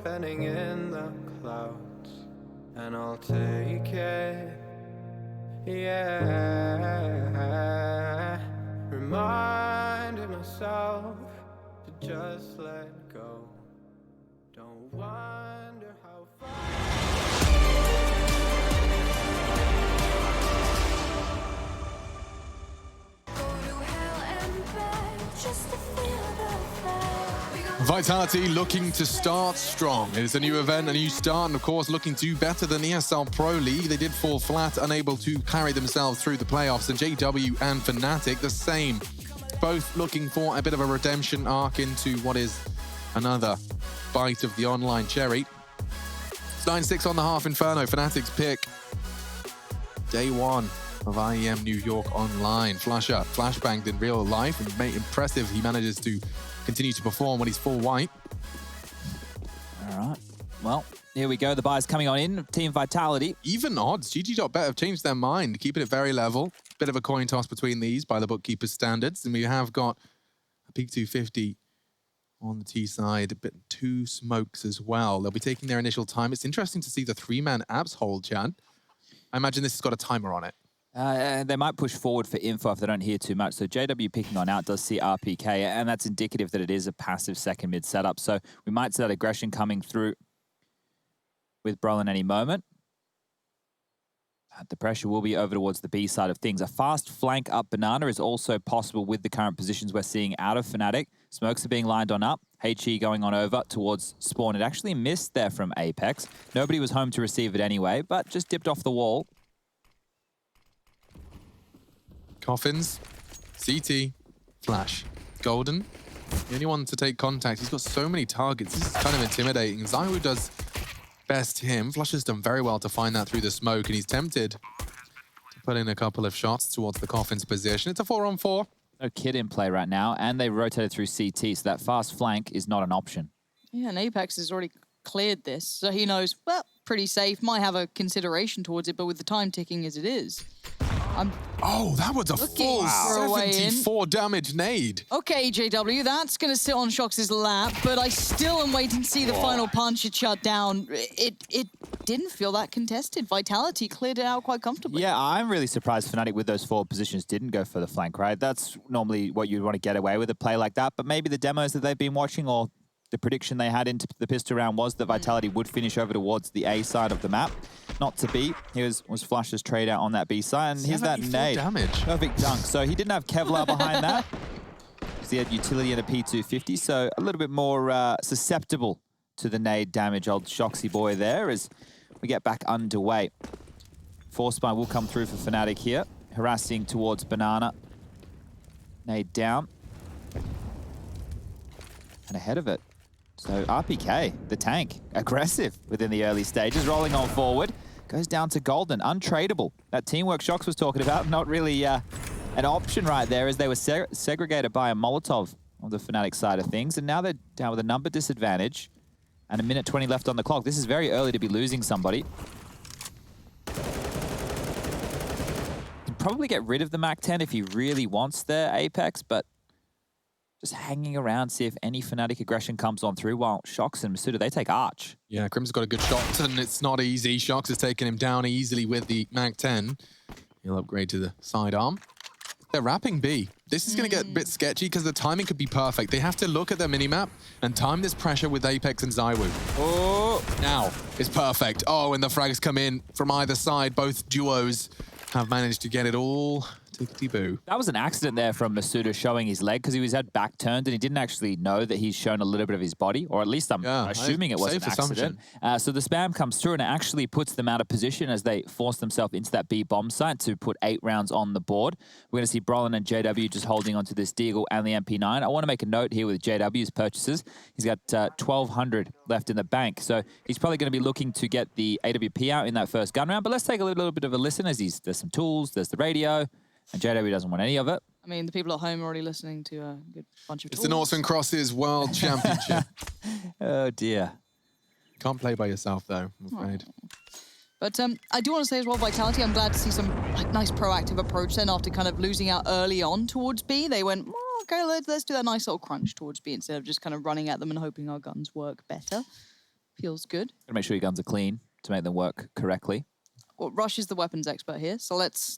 pending in the clouds, and I'll take it. Yeah, reminding myself to just let go. Don't wonder how far. Vitality looking to start strong. It is a new event, a new start, and of course looking to do better than the ESL Pro League. They did fall flat, unable to carry themselves through the playoffs, and JW and fnatic the same. Both looking for a bit of a redemption arc into what is another bite of the online cherry. It's 9-6 on the half Inferno, fnatic's pick. Day one of IEM New York Online. Flusher flashbanged in real life, and impressive he manages to continue to perform when he's full white. All right. Well, here we go. The buy's coming on in. Team Vitality. Even odds. GG.bet have changed their mind, keeping it very level. Bit of a coin toss between these by the bookkeeper's standards. And we have got a peak 250 on the T side, a bit 2 smokes as well. They'll be taking their initial time. It's interesting to see the 3-man abs hold, Chad. I imagine this has got a timer on it. They might push forward for info if they don't hear too much. So JW picking on out does see RPK, and that's indicative that it is a passive second mid setup. So we might see that aggression coming through with Brolin any moment. The pressure will be over towards the B side of things. A fast flank up Banana is also possible with the current positions we're seeing out of fnatic. Smokes are being lined on up. HE going on over towards spawn. It actually missed there from Apex. Nobody was home to receive it anyway, but just dipped off the wall. Coffins, CT, Flash, Golden. The only one to take contact. He's got so many targets. This is kind of intimidating. Zywoo does best him. Flush has done very well to find that through the smoke, and he's tempted to put in a couple of shots towards the Coffin's position. It's a 4-on-4. No kid in play right now, and they rotated through CT, so that fast flank is not an option. Yeah, and Apex has already cleared this, so he knows, well, pretty safe. Might have a consideration towards it, but with the time ticking as it is, oh, that was a full 74 damage nade. Okay, JW, that's going to sit on Shox' lap, but I still am waiting to see the final punch it shut down. It didn't feel that contested. Vitality cleared it out quite comfortably. Yeah, I'm really surprised fnatic with those 4 positions didn't go for the flank, right? That's normally what you'd want to get away with a play like that, but maybe the demos that they've been watching or the prediction they had into the pistol round was that Vitality would finish over towards the A side of the map. Not to be. Here was Flash's trade out on that B side, and here's that nade. Damage. Perfect dunk. So he didn't have Kevlar behind that. He had utility and a P250, so a little bit more susceptible to the nade damage. Old Shoxy boy there as we get back underway. Force Spine will come through for fnatic here. Harassing towards Banana. Nade down. And ahead of it. So RPK, the tank, aggressive within the early stages, rolling on forward. Goes down to Golden, untradeable. That teamwork Shox was talking about, not really an option right there as they were segregated by a Molotov on the fnatic side of things. And now they're down with a number disadvantage and a minute 20 left on the clock. This is very early to be losing somebody. Can probably get rid of the MAC-10 if he really wants their Apex, but just hanging around, see if any fnatic aggression comes on through, while Shox and Masuda, they take Arch. Yeah, Crim's got a good shot, and it's not easy. Shox has taken him down easily with the MAC-10. He'll upgrade to the sidearm. They're wrapping B. This is going to get a bit sketchy because the timing could be perfect. They have to look at their minimap and time this pressure with Apex and Zywoo. Oh, now it's perfect. Oh, and the frags come in from either side. Both duos have managed to get it all tickety-boo. That was an accident there from Masuda showing his leg because he was had back turned and he didn't actually know that he's shown a little bit of his body, or at least I'm assuming it was an accident. So the spam comes through and it actually puts them out of position as they force themselves into that B bomb site to put 8 rounds on the board. We're going to see Brolin and JW just holding onto this Deagle and the MP9. I want to make a note here with JW's purchases. He's got 1,200 left in the bank, so he's probably going to be looking to get the AWP out in that first gun round. But let's take a little bit of a listen as there's some tools, there's the radio, and JW doesn't want any of it. I mean, the people at home are already listening to a good bunch of tools. It's the Noughts and Crosses World Championship. Oh, dear. Can't play by yourself, though, I'm afraid. But I do want to say as well, Vitality, I'm glad to see some nice proactive approach then after kind of losing out early on towards B. They went, oh, okay, let's do that nice little crunch towards B instead of just kind of running at them and hoping our guns work better. Feels good. Gotta make sure your guns are clean to make them work correctly. Well, Rush is the weapons expert here, so let's...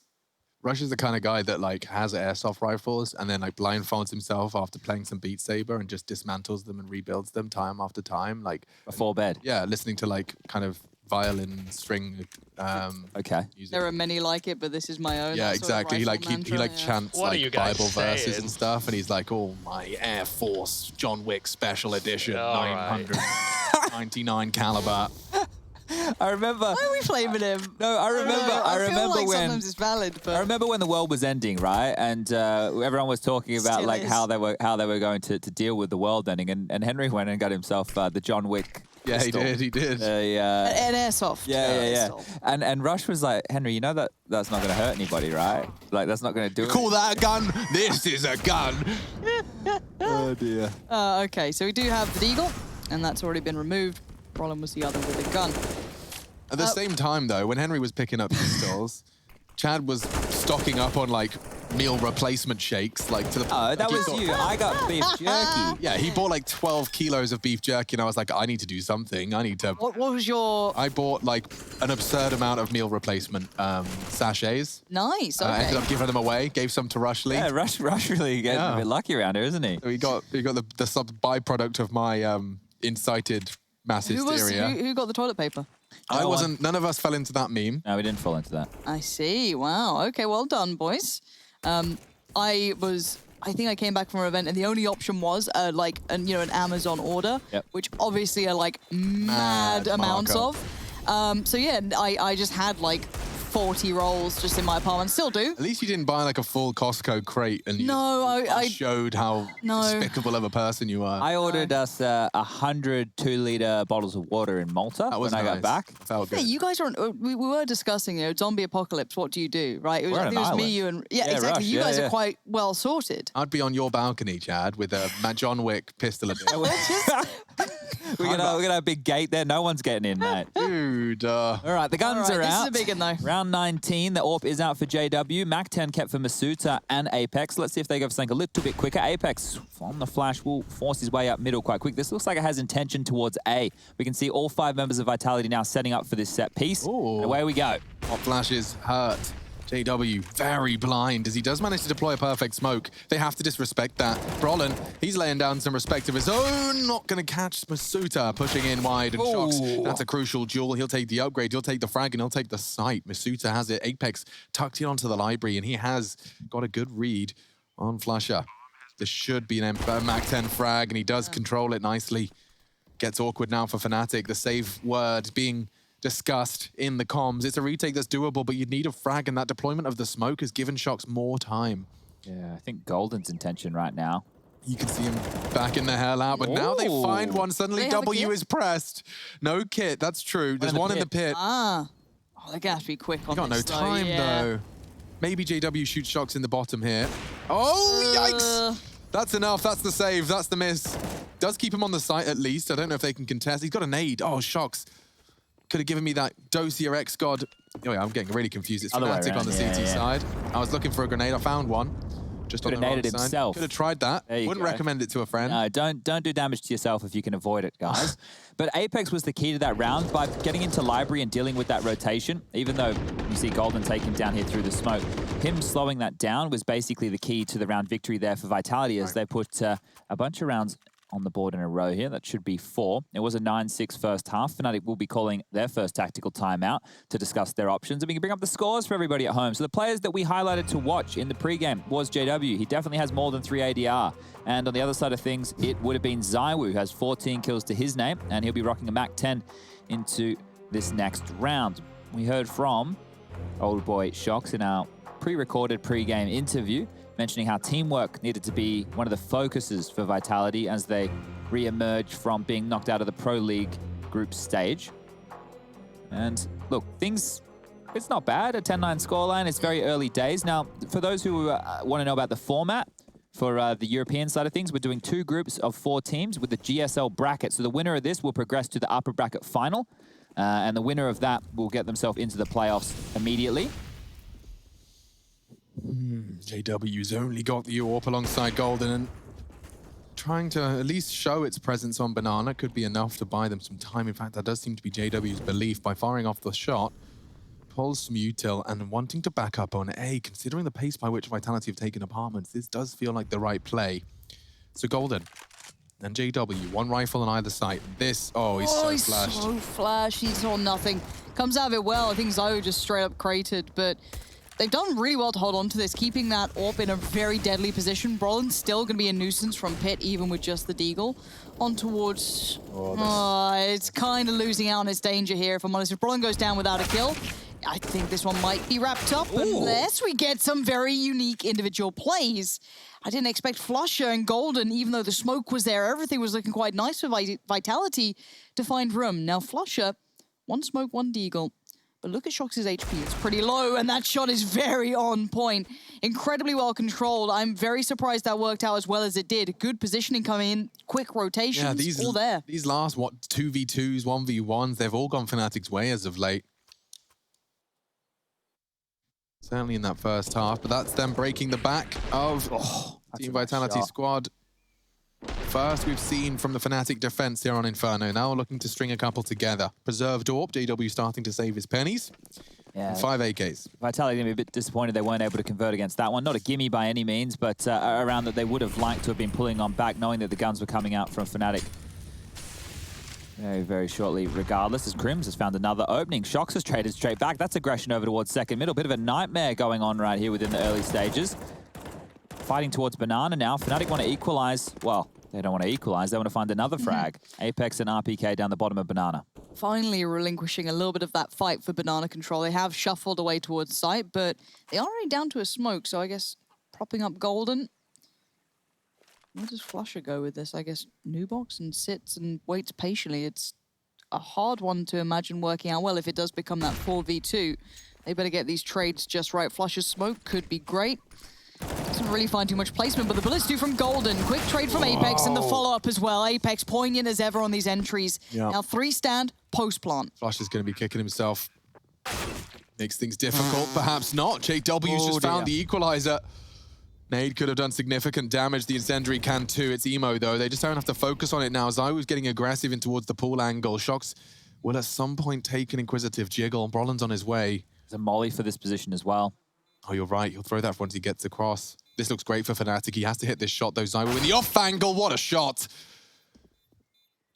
Rush is the kind of guy that like has airsoft rifles and then like blindfolds himself after playing some Beat Saber and just dismantles them and rebuilds them time after time. Like Before bed. yeah, listening to like kind of violin string Okay. music. There are many like it, but this is my own. Yeah, that sort of exactly. He like rifle he like mantra, yeah. chants What are you like guys Bible verses saying? and stuff, and he's like, "Oh, my Air Force John Wick Special Edition, All right. 999 caliber." I remember. Why are we flaming him? No, I remember. I feel remember like when. sometimes it's valid, but I remember when the world was ending, right? And everyone was talking about Still like is. how they were going to deal with the world ending, and Henry went and got himself the John Wick. Yeah, pistol. he did. an airsoft. Yeah. pistol. And Rush was like, Henry, you know that's not going to hurt anybody, right? Like that's not going to do it. Call that a gun? This is a gun. Oh dear. Okay, so we do have the Deagle, and that's already been removed. Brolin was the other with a gun. At the same time, though, when Henry was picking up pistols, Chad was stocking up on like meal replacement shakes, like to the. Oh, that like, he was got- you. I got beef jerky. Yeah, he bought like 12 kilos of beef jerky, and I was like, I need to do something. I need to. What was your... I bought like an absurd amount of meal replacement sachets. Nice, I okay. ended up giving them away. Gave some to Rushley. Yeah, Rush really getting Yeah. a bit lucky around here, isn't he? So he got the sub byproduct of my incited mass hysteria. Who got the toilet paper? I wasn't. None of us fell into that meme. No, we didn't fall into that. I see. Wow. Okay, well done, boys. I think I came back from an event, and the only option was like an Amazon order, Yep. which obviously are like mad amounts markup. of. So yeah, I just had like 40 rolls just in my apartment. Still do. At least you didn't buy like a full Costco crate and you No, just I showed how No. despicable of a person you are. I ordered us 100 2-liter bottles of water in Malta that was when I got nice. back. Felt Yeah, good. you guys aren't. We were discussing, zombie apocalypse. What do you do, right? It was, We're I on think it an was me, island. you, and Yeah, exactly. Rush, You yeah, guys yeah. are quite well sorted. I'd be on your balcony, Chad, with a John Wick pistol edition. We're gonna have a big gate there. No one's getting in, mate. Dude, All right, the guns All right, are this is out. a big one, though. Round 19, the AWP is out for JW. Mac 10 kept for Masuta and Apex. Let's see if they go for something a little bit quicker. Apex on the flash will force his way up middle quite quick. This looks like it has intention towards A. We can see all 5 members of Vitality now setting up for this set piece. Ooh. And away we go. hot flashes hurt. JW very blind as he does manage to deploy a perfect smoke. They have to disrespect that. Brolin, he's laying down some respect of his own. Not going to catch Masuta pushing in wide and shocks. Ooh. That's a crucial duel. He'll take the upgrade. He'll take the frag and he'll take the sight. Masuta has it. Apex tucked in onto the library and he has got a good read on Flusher. This should be an Mac 10 frag and he does control it nicely. Gets awkward now for fnatic. The save word being discussed in the comms. It's a retake that's doable, but you'd need a frag, and that deployment of the smoke has given Shox more time. Yeah, I think Golden's intention right now. You can see him back in the hell out, but now they Ooh. find one. Suddenly They have a W kit? is pressed. No kit, that's true. There's in the one in the pit. pit. Ah. Oh, they're going to have to be quick on Got no this, though. time, Yeah. though. Maybe JW shoots Shox in the bottom here. Oh, yikes! That's enough. That's the save. That's the miss. Does keep him on the site at least. I don't know if they can contest. He's got a nade. Oh, Shox. Could have given me that Dosia X-God. Oh, yeah, I'm getting really confused. It's Other way fnatic on around, the yeah, CT yeah. side. I was looking for a grenade. I found one. Just Could on the have wrong naded side. himself. Could have tried that. There you Wouldn't go. recommend it to a friend. No, don't do damage to yourself if you can avoid it, guys. But Apex was the key to that round by getting into library and dealing with that rotation. Even though you see Golden take him down here through the smoke, him slowing that down was basically the key to the round victory there for Vitality as they put a bunch of rounds on the board in a row here. That should be 4. It was a 9-6 first half. fnatic will be calling their first tactical timeout to discuss their options. And we can bring up the scores for everybody at home. So the players that we highlighted to watch in the pregame was JW. He definitely has more than 3 ADR. And on the other side of things, it would have been Zywoo, who has 14 kills to his name, and he'll be rocking a Mac 10 into this next round. We heard from old boy Shox in our pre-recorded pre-game interview, mentioning how teamwork needed to be one of the focuses for Vitality as they re-emerge from being knocked out of the Pro League group stage. And look, it's not bad, a 10-9 scoreline. It's very early days. Now, for those who want to know about the format, for the European side of things, we're doing 2 groups of 4 teams with the GSL bracket. So the winner of this will progress to the upper bracket final, and the winner of that will get themselves into the playoffs immediately. JW's only got the AWP alongside Golden and trying to at least show its presence on Banana. Could be enough to buy them some time. In fact, that does seem to be JW's belief. By firing off the shot, pulls some util and wanting to back up on A. Considering the pace by which Vitality have taken apartments, this does feel like the right play. So Golden and JW, one rifle on either side. This, he's so flashed. So flashed, he saw nothing. Comes out of it well. I think Zio just straight up cratered, but they've done really well to hold on to this, keeping that AWP in a very deadly position. Brolin's still going to be a nuisance from pit, even with just the deagle. On towards... it's kind of losing out on its danger here, if I'm honest. If Brolin goes down without a kill, I think this one might be wrapped up, unless we get some very unique individual plays. I didn't expect Flusher and Golden, even though the smoke was there, everything was looking quite nice for Vitality to find room. Now Flusher, one smoke, one deagle. But look at Shox' HP, it's pretty low, and that shot is very on point. Incredibly well controlled. I'm very surprised that worked out as well as it did. Good positioning coming in, quick rotations, all there. These last, 2v2s, 1v1s, they've all gone Fnatic's way as of late. Certainly in that first half, but that's them breaking the back of Team Vitality squad. First we've seen from the Fnatic defense here on Inferno. Now we're looking to string a couple together. Preserved AWP, JW starting to save his pennies. Yeah. 5 AKs. Vitality going to be a bit disappointed they weren't able to convert against that one. Not a gimme by any means, but around that they would have liked to have been pulling on back, knowing that the guns were coming out from Fnatic very, very shortly, regardless, as Crims has found another opening. Shox has traded straight back. That's aggression over towards second middle. Bit of a nightmare going on right here within the early stages. Fighting towards Banana now. Fnatic want to equalize. Well, they don't want to equalize. They want to find another frag. Apex and RPK down the bottom of Banana. Finally relinquishing a little bit of that fight for Banana control. They have shuffled away towards site, but they are already down to a smoke, so I guess propping up Golden. Where does Flusher go with this? I guess Nubox and sits and waits patiently. It's a hard one to imagine working out well if it does become that 4v2. They better get these trades just right. Flusher's smoke could be great. Doesn't really find too much placement, but the bullets do from Golden. Quick trade from Apex and the follow-up as well. Apex poignant as ever on these entries. Yep. Now 3 stand, post-plant. Flusher's going to be kicking himself. Makes things difficult, perhaps not. JW's just found the equalizer. Nade could have done significant damage. The incendiary can too. It's emo though. They just don't have to focus on it now. Zywo's getting aggressive in towards the pool angle. Shox will at some point take an inquisitive jiggle. Brolin's on his way. There's a molly for this position as well. Oh, you're right. He'll throw that once he gets across. This looks great for Fnatic. He has to hit this shot though. Zywo in the off angle. What a shot.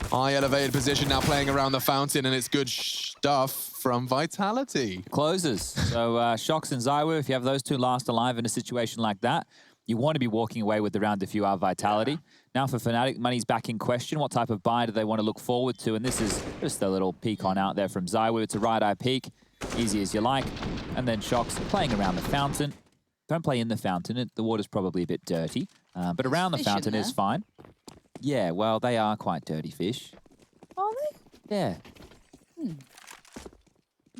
High elevated position now playing around the fountain, and it's good stuff from Vitality. Closes. So Shox and Zywo, if you have those two last alive in a situation like that, you want to be walking away with the round if you are Vitality. Now for Fnatic, money's back in question. What type of buy do they want to look forward to? And this is just a little peek on out there from Zywo. It's a right-eye peek, easy as you like. And then Shox playing around the fountain. Don't play in the fountain. The water's probably a bit dirty. But around the fountain is fine. Yeah, well, they are quite dirty fish. Are they? Yeah.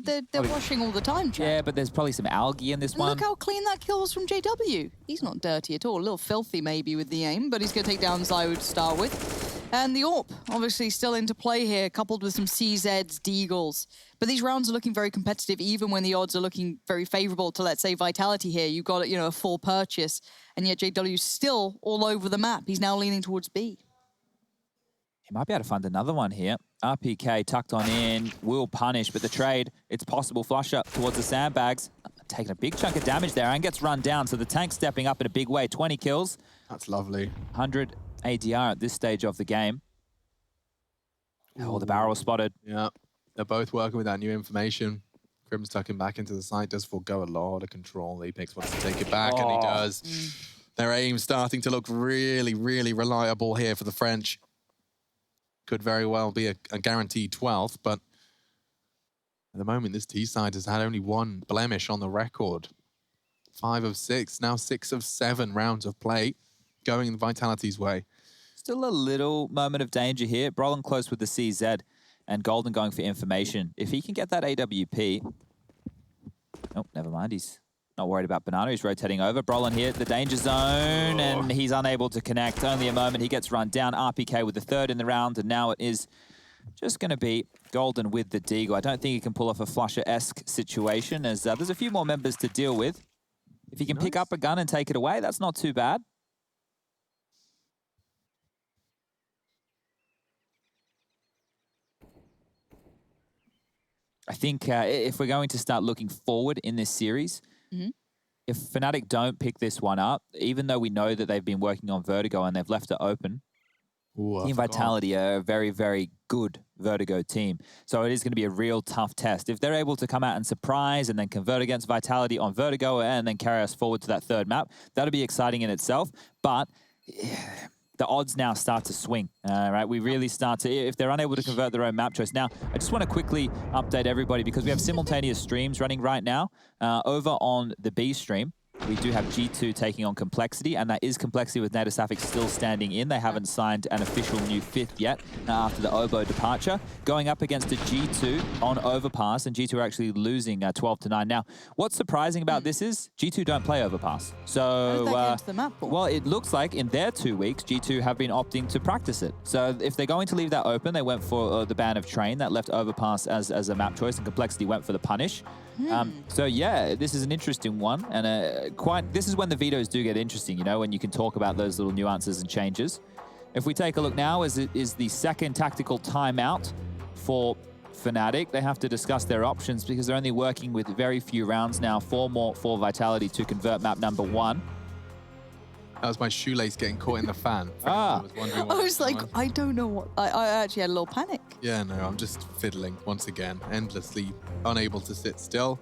They're washing all the time, Jack. Yeah, but there's probably some algae in this one. Look how clean that kill was from JW. He's not dirty at all. A little filthy maybe with the aim, but he's going to take down Zywo to start with. And the AWP, obviously still into play here, coupled with some CZs, Deagles. But these rounds are looking very competitive, even when the odds are looking very favorable to, let's say, Vitality here. You've got, a full purchase, and yet JW's still all over the map. He's now leaning towards B. He might be able to find another one here. RPK tucked on in, will punish, but the trade, it's possible. Flush up towards the sandbags. Taking a big chunk of damage there and gets run down. So the tank's stepping up in a big way. 20 kills. That's lovely. 100 ADR at this stage of the game. Oh, the barrel was spotted. Yeah, they're both working with that new information. Crim's tucking back into the site, does forego a lot of control. Apex wants to take it back, and he does. Their aim's starting to look really, really reliable here for the French. Could very well be a guaranteed 12th, but at the moment, this T side has had only one blemish on the record. 5 of 6, now 6 of 7 rounds of play going Vitality's way. Still a little moment of danger here. Brolin close with the CZ and Golden going for information. If he can get that AWP... Oh, never mind. He's not worried about Banana. He's rotating over. Brolin here, the danger zone, and he's unable to connect. Only a moment. He gets run down. RPK with the 3rd in the round, and now it is just going to be Golden with the Deagle. I don't think he can pull off a Flusher-esque situation, as there's a few more members to deal with. If he can pick up a gun and take it away, that's not too bad. I think if we're going to start looking forward in this series, if Fnatic don't pick this one up, even though we know that they've been working on Vertigo and they've left it open, Ooh, Team Vitality are a very, very good Vertigo team. So it is going to be a real tough test. If they're able to come out and surprise and then convert against Vitality on Vertigo and then carry us forward to that third map, that'll be exciting in itself. But the odds now start to swing, right? We really start to, if they're unable to convert their own map choice. Now, I just want to quickly update everybody because we have simultaneous streams running right now. Over on the B stream, we do have G2 taking on Complexity, and that is Complexity with Nader Safik still standing in. They haven't signed an official new fifth yet after the Obo departure. Going up against a G2 on Overpass, and G2 are actually losing 12-9. Now, what's surprising about this is G2 don't play Overpass. So, How did that get into the map pool? well, it looks like in their 2 weeks, G2 have been opting to practice it. So if they're going to leave that open, they went for the ban of Train. That left Overpass as a map choice, and Complexity went for the Punish. So yeah, this is an interesting one, and this is when the vetoes do get interesting, you know, when you can talk about those little nuances and changes. If we take a look now, is the second tactical timeout for Fnatic. They have to discuss their options because they're only working with very few rounds now. 4 more for Vitality to convert map number 1. That was my shoelace getting caught in the fan. Ah. I was wondering what I was like, on. I don't know what. I actually had a little panic. Yeah, no, I'm just fiddling once again, endlessly unable to sit still.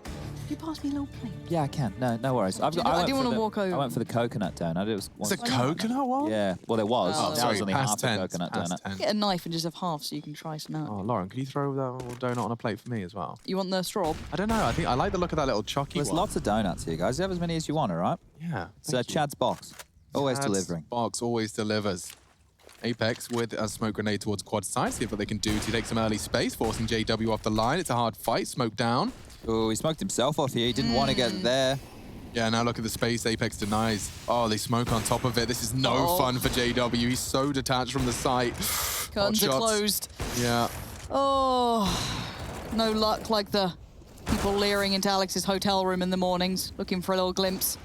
Could you pass me a little plate? Yeah, I can. No worries. I didn't want to walk over. I went for the coconut donut. It was It's a coconut one? Yeah, well, there was. Oh, Now sorry, it's only past half a 10. coconut Past donut. 10. Get a knife and just have half so you can try some out. Oh, Lauren, could you throw that little donut on a plate for me as well? You want the straw? I don't know. I think I like the look of that little chocky There's one. lots of donuts here, guys. You have as many as you want, all right? Yeah. It's thank you. Chad's box. Always Chad's delivering. Box always delivers. Apex with a smoke grenade towards quad side. See what they can do to take some early space, forcing JW off the line. It's a hard fight. Smoke down. Oh, he smoked himself off here. He didn't want to get there. Yeah, now look at the space Apex denies. Oh, they smoke on top of it. This is no fun for JW. He's so detached from the site. Curtains Hot are shots. closed. Yeah. Oh, no luck like the people leering into Alex's hotel room in the mornings, looking for a little glimpse.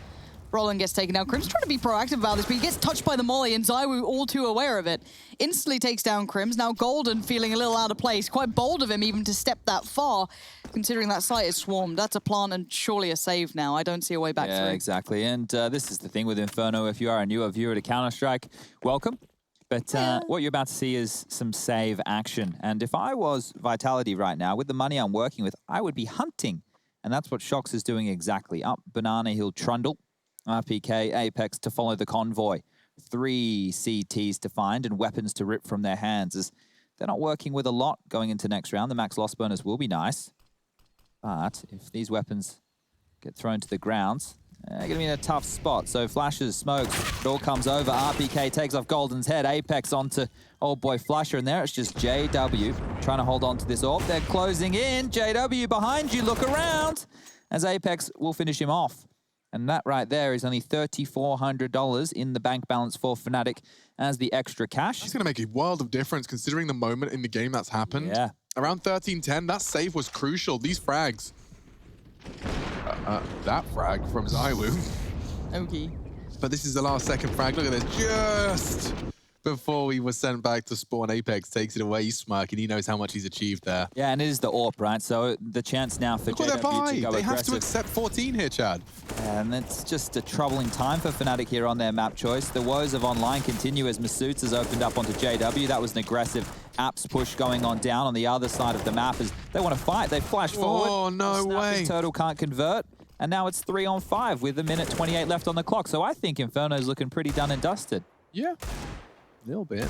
Roland gets taken down. Crim's trying to be proactive about this, but he gets touched by the molly, and Zywoo all too aware of it. Instantly takes down Crims. Now Golden feeling a little out of place. Quite bold of him even to step that far, considering that site is swarmed. That's a plant and surely a save now. I don't see a way back Yeah, through. exactly. And this is the thing with Inferno. If you are a newer viewer to Counter-Strike, welcome. But what you're about to see is some save action. And if I was Vitality right now, with the money I'm working with, I would be hunting. And that's what Shox is doing exactly. Up Banana Hill Trundle. RPK, Apex to follow the convoy. 3 CTs to find and weapons to rip from their hands. As they're not working with a lot going into next round. The max loss bonus will be nice. But if these weapons get thrown to the grounds, they're going to be in a tough spot. So flashes, smokes, it all comes over. RPK takes off Golden's head. Apex onto old boy Flasher. And there it's just JW trying to hold on to this orb. They're closing in. JW behind you. Look around. As Apex will finish him off. And that right there is only $3,400 in the bank balance for Fnatic as the extra cash. It's going to make a world of difference considering the moment in the game that's happened. Yeah. Around 13-10, that save was crucial. These frags. That frag from Zywoo. Okay. But this is the last second frag. Look at this. Just before we were sent back to spawn, Apex takes it away. He's smirking. He knows how much he's achieved there. Yeah, and it is the AWP, right? So the chance now for Look what they're JW by. to go They have aggressive. to accept 14 here, Chad. And it's just a troubling time for Fnatic here on their map choice. The woes of online continue as Masouds has opened up onto JW. That was an aggressive apps push going on down on the other side of the map as they want to fight. They flash forward. Oh, no Snappy way. Turtle can't convert. And now it's 3-on-5 with 1:28 left on the clock. So I think Inferno's looking pretty done and dusted. Yeah, a little bit.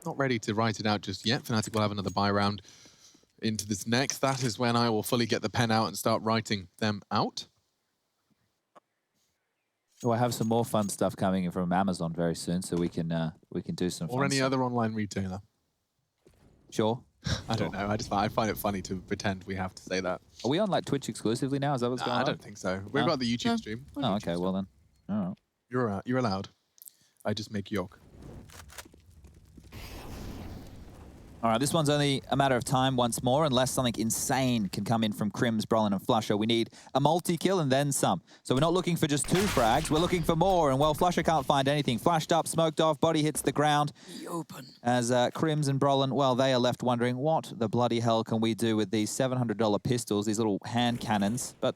Not ready to write it out just yet. Fnatic will have another buy round into this next. That is when I will fully get the pen out and start writing them out. Oh, I have some more fun stuff coming in from Amazon very soon, so we can do some Or fun any stuff. other online retailer. Sure. I don't know. I find it funny to pretend we have to say that. Are we on like Twitch exclusively now? Is that what's going on? I don't think so. We've No? got the YouTube No. stream. Oh, okay. Well then. All right. You're allowed. I just make York. All right, this one's only a matter of time once more, unless something insane can come in from Crims, Brolin, and Flusher. We need a multi-kill and then some. So we're not looking for just 2 frags, we're looking for more. And well, Flusher can't find anything. Flashed up, smoked off, body hits the ground. The open. As Crims and Brolin, well, they are left wondering, what the bloody hell can we do with these $700 pistols, these little hand cannons? But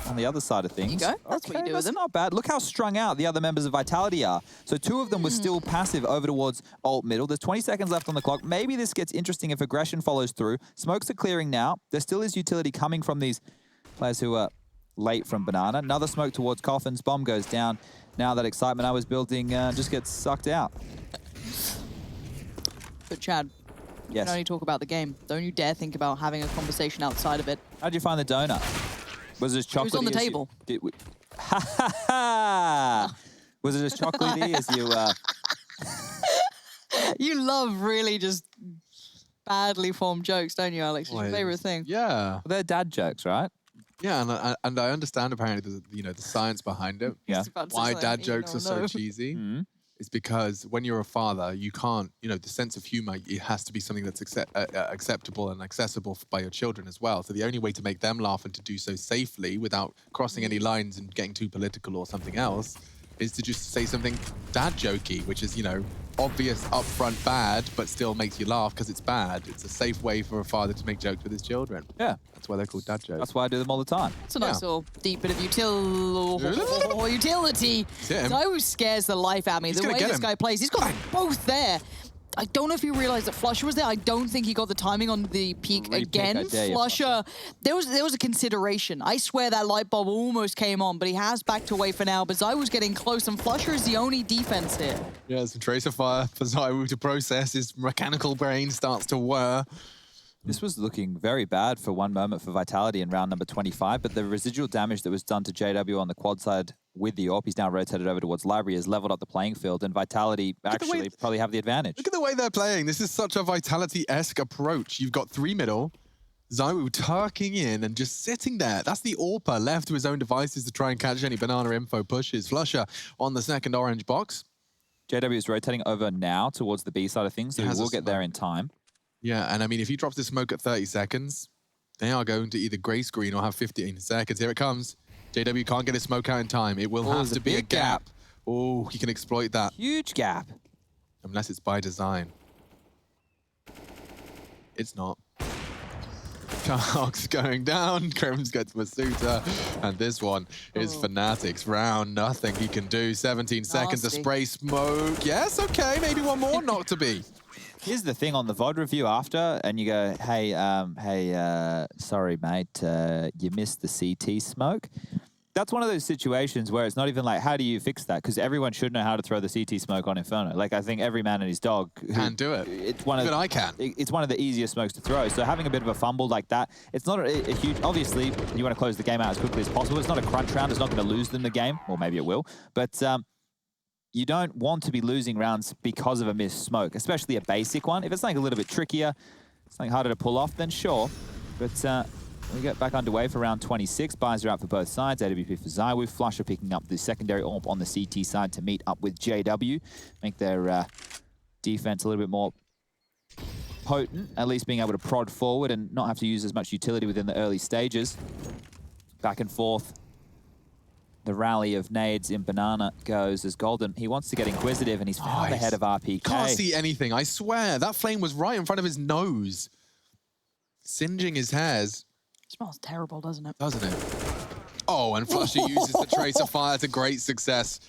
on the other side of things, There you go. That's what you do with them. not bad. Look how strung out the other members of Vitality are. So 2 of them were still passive over towards alt middle. There's 20 seconds left on the clock. Maybe this gets interesting if aggression follows through. Smokes are clearing now. There still is utility coming from these players who are late from Banana. Another smoke towards Coffins. Bomb goes down. Now that excitement I was building just gets sucked out. But Chad, you Yes. can only talk about the game. Don't you dare think about having a conversation outside of it. How'd you find the donut? Was it as chocolatey? It was on the as you- table. Did we... Ha ha ha! Was it as chocolatey as you... You love really just badly formed jokes, don't you, Alex? It's your Well, favorite thing. Yeah. They're dad jokes, right? Yeah, and I understand apparently the science behind it. Yeah. Just about to Why say, dad you jokes are don't know. so cheesy. Mhm. It's because when you're a father, you can't, the sense of humor, it has to be something that's acceptable and accessible by your children as well. So the only way to make them laugh and to do so safely without crossing any lines and getting too political or something else is to just say something dad jokey, which is, obvious, upfront bad, but still makes you laugh because it's bad. It's a safe way for a father to make jokes with his children. Yeah. That's why they're called dad jokes. That's why I do them all the time. It's a nice Yeah. little deep bit of utility. hit him. So scares the life out of me. He's The gonna way get this him. guy plays, he's got them both there. I don't know if you realized that Flusher was there. I don't think he got the timing on the peak Re-peek, again. I dare you, Flusher, there was a consideration. I swear that light bulb almost came on, but he has backed away for now. But I was getting close, and Flusher is the only defense here. Yeah, some tracer fire for Zaiwu to process. His mechanical brain starts to whir. This was looking very bad for one moment for Vitality in round number 25, but the residual damage that was done to JW on the quad side with the AWP, he's now rotated over towards Library, has leveled up the playing field, and Vitality at the way- actually probably have the advantage. Look at the way they're playing. This is such a Vitality-esque approach. You've got 3 middle, Zaiwu turking in and just sitting there. That's the AWPer left to his own devices to try and catch any banana info pushes. Flusher on the second orange box. JW is rotating over now towards the B side of things, so He he has a will get there smoke. in time. Yeah, and I mean, if he drops this smoke at 30 seconds, they are going to either gray screen or have 15 seconds. Here it comes. JW can't get his smoke out in time. It will Oh, have there's to a be a big gap. gap. Oh, he can exploit that. Huge gap. Unless it's by design. It's not. Sharks going down. Crims gets Masuta. And this one is Fnatic's round. Nothing he can do. 17 seconds to Nasty. spray smoke. Yes, okay. Maybe one more. Not to be. Here's the thing on the VOD review after, and you go, hey, sorry, mate, you missed the CT smoke. That's one of those situations where it's not even like, how do you fix that? Because everyone should know how to throw the CT smoke on Inferno. Like, I think every man and his dog Can do it. It's one of Even I can. It's one of the easiest smokes to throw. So having a bit of a fumble like that, it's not a huge. Obviously, you want to close the game out as quickly as possible. It's not a crunch round. It's not going to lose them the game, or maybe it will. But you don't want to be losing rounds because of a missed smoke, especially a basic one. If it's something a little bit trickier, something harder to pull off, then sure. But we get back underway for round 26. Buys are out for both sides. AWP for Zaiwu. Flusher picking up the secondary AWP on the CT side to meet up with JW. Make their defense a little bit more potent, at least being able to prod forward and not have to use as much utility within the early stages. Back and forth. The rally of nades in Banana goes as Golden. He wants to get inquisitive, and he's found the head of RPK. Can't see anything. I swear. That flame was right in front of his nose. Singeing his hairs. Smells terrible, doesn't it? Doesn't it? Oh, and Flusher uses the tracer fire to great success.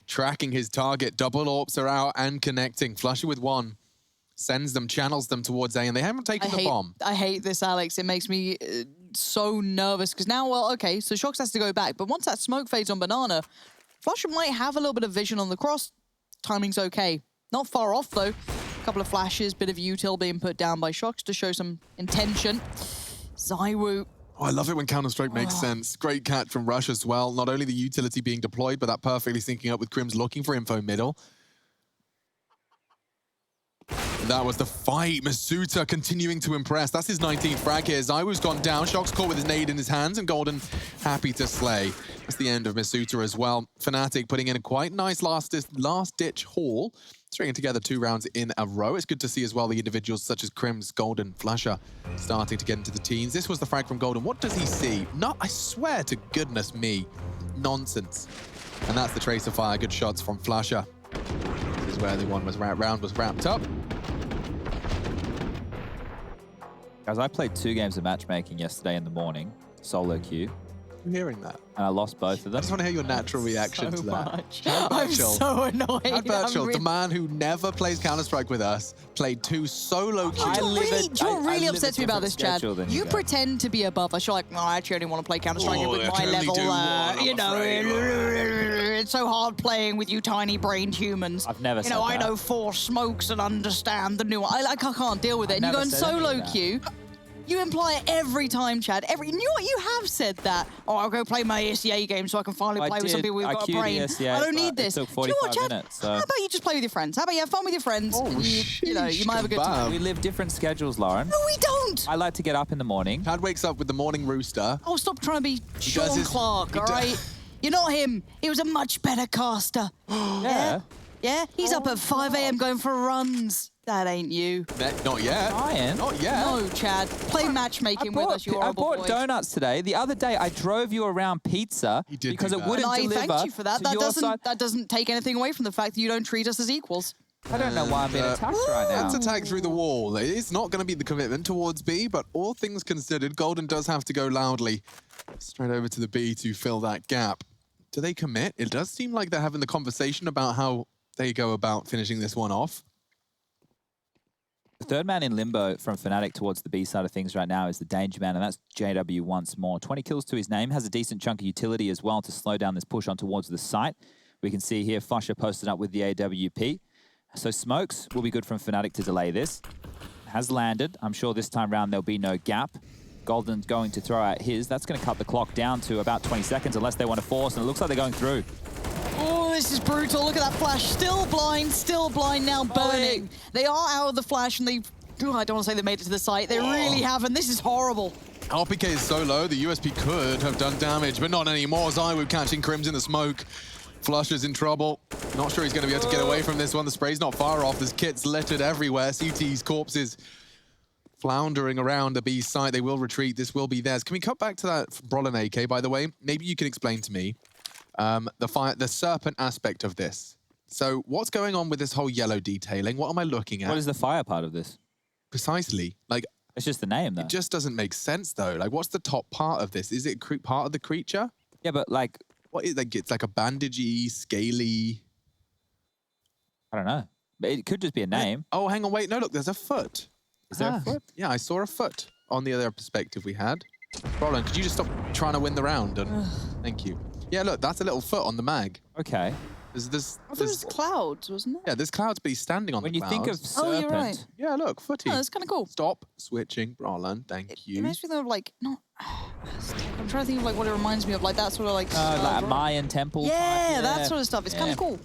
Tracking his target. Double AWPs are out and connecting. Flusher with 1. Sends them, channels them towards A, and they haven't taken the bomb. I hate this, Alex. It makes me so nervous because now, well, okay, so Shox has to go back, but once that smoke fades on Banana, Flusher might have a little bit of vision on the cross. Timing's okay. Not far off, though. A couple of flashes, bit of util being put down by Shox to show some intention. Zaiwu. Oh, I love it when Counter-Strike makes sense. Great catch from Rush as well. Not only the utility being deployed, but that perfectly syncing up with Crims looking for info middle. That was the fight. Masuta continuing to impress. That's his 19th frag here. Zaiwu's gone down. Shock's caught with his nade in his hands, and Golden happy to slay. That's the end of Masuta as well. Fnatic putting in a quite nice last-ditch haul stringing together 2 rounds in a row. It's good to see as well the individuals such as Crims, Golden, Flusher starting to get into the teens. This was the frag from Golden. What does he see? No, I swear to goodness me, nonsense. And that's the tracer fire. Good shots from Flusher. This is where the round was wrapped up. Guys, I played 2 games of matchmaking yesterday in the morning, solo queue, I'm hearing that. and I lost both of I them. just want to hear your natural reaction to that. Much. Chad I'm Birchall. so annoyed. Chad Birchall, I'm the man who never plays Counter-Strike with us, played 2 solo queues. Do you know what really live a upsets me about this, Chad? schedule than you You do. pretend to be above us. You're like, no, I actually only want to play Counter-Strike Oh, with I my can only level. do one, I'm You know, afraid. it's so hard playing with you tiny-brained humans. I've never You know, said I that. know 4 smokes and understand the new one. I can't deal with it. I've And you go never in said any of solo that. queue. You imply it every time, Chad. You know what? You have said that. Oh, I'll go play my SEA game so I can finally I play with some did. people who've I got a queued the brain. SEA, I don't but need it this. took Do you know what, 45 Chad? minutes, so- How about you just play with your friends? How about you have fun with your friends? Oh, and you know, you might have a good sheesh, time. We live different schedules, Lauren. No, we don't. I like to get up in the morning. Chad wakes up with the morning rooster. Oh, stop trying to be does Sean his- Clark, he all do- right? You're not him. He was a much better caster. Yeah. Yeah? He's up at 5 a.m. going for runs. That ain't you. Not yet. Ryan. Not yet. No, Chad. Play matchmaking with us, you I horrible bought boy. donuts today. The other day, I drove you around pizza He did because do it that. wouldn't And I deliver thanked you for that. to That your side. doesn't take anything away from the fact that you don't treat us as equals. I don't know why I'm being attacked right now. Let's attack through the wall. It's not going to be the commitment towards B, but all things considered, Golden does have to go loudly straight over to the B to fill that gap. Do they commit? It does seem like they're having the conversation about how they go about finishing this one off. The third man in limbo from fnatic towards the B side of things right now is the Danger Man, and that's JW once more. 20 kills to his name, has a decent chunk of utility as well to slow down this push on towards the site. We can see here Flusher posted up with the AWP. So smokes will be good from fnatic to delay this. Has landed. I'm sure this time round there'll be no gap. Golden's going to throw out his. That's going to cut the clock down to about 20 seconds unless they want to force, and it looks like they're going through. Oh, this is brutal. Look at that flash. Still blind, now burning. They are out of the flash, and I don't want to say they made it to the site. They really haven't. This is horrible. RPK is so low, the USP could have done damage, but not anymore. Zywu catching Crims in the smoke. Flusher's in trouble. Not sure he's going to be able to get away from this one. The spray's not far off. There's kits littered everywhere. CT's corpses floundering around the B site. They will retreat. This will be theirs. Can we cut back to that Brolin AK, by the way? Maybe you can explain to me the serpent aspect of this. So what's going on with this whole yellow detailing? What am I looking at? What is the fire part of this? Precisely. Like, It's just the name, though. it just doesn't make sense, though. Like, what's the top part of this? Is it part of the creature? Yeah, but like, What is like? It's like a bandagey, scaly. I don't know. But it could just be a name. Oh, hang on, wait. No, look, there's a foot. Is there a foot? Yeah, I saw a foot on the other perspective we had. Roland, could you just stop trying to win the round? And thank you. Yeah, look, that's a little foot on the mag. Okay. I thought it was clouds, wasn't it? yeah, there's clouds, but he's standing on When the you think of clouds. serpent, Oh, you're right. Yeah, look, footy. Oh, that's kind of cool. Stop switching, Roland. Thank It you. makes me think of like, not. I'm trying to think of like what it reminds me of, like that sort of like. like a Mayan temple. yeah, type, that sort of stuff. It's kind Yeah. of cool.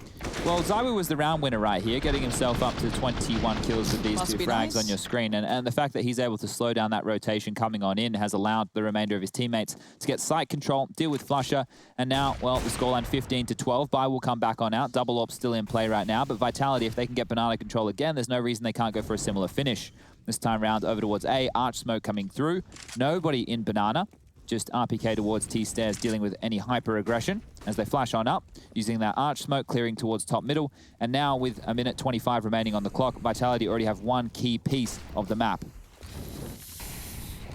Well, Zywu was the round winner right here, getting himself up to 21 kills with these Must two be frags nice. on your screen. And the fact that he's able to slow down that rotation coming on in has allowed the remainder of his teammates to get site control, deal with Flusher. And now, well, the scoreline 15-12. Bai will come back on out. Double Orb still in play right now. But Vitality, if they can get Banana control again, there's no reason they can't go for a similar finish. This time round over towards A, Arch Smoke coming through. Nobody in Banana. Just RPK towards T-Stairs, dealing with any hyper-aggression as they flash on up, using that Arch Smoke, clearing towards top middle. And now with a minute 25 remaining on the clock, Vitality already have one key piece of the map.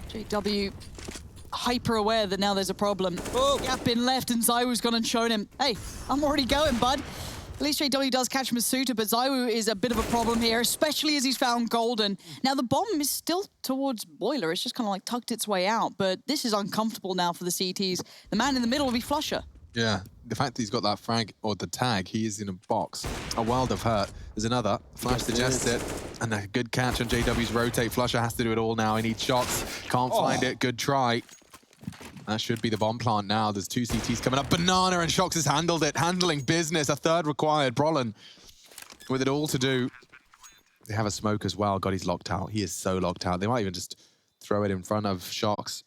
JW hyper aware that now there's a problem. Oh. Gap in left, and Zyu's gone and shown him, hey, I'm already going, bud. At least JW does catch Masuta, but Zywu is a bit of a problem here, especially as he's found Golden. Now, the bomb is still towards Boiler. It's just kind of like tucked its way out, but this is uncomfortable now for the CTs. The man in the middle will be Flusher. Yeah, the fact that he's got that frag or the tag, he is in a box. A world of hurt. There's another. Flash suggests it. And a good catch on JW's rotate. Flusher has to do it all now. He needs shots. Can't find it. Good try. That should be the bomb plant now. There's two CTs coming up. Banana and Shox has handled it. Handling business. A third required. Brolin with it all to do. They have a smoke as well. God, he's locked out. He is so locked out. They might even just throw it in front of Shox.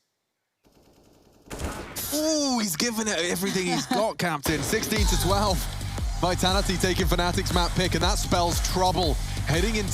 Ooh, he's given it everything he's got, Captain. 16-12. Vitality taking Fnatic's map pick, and that spells trouble heading into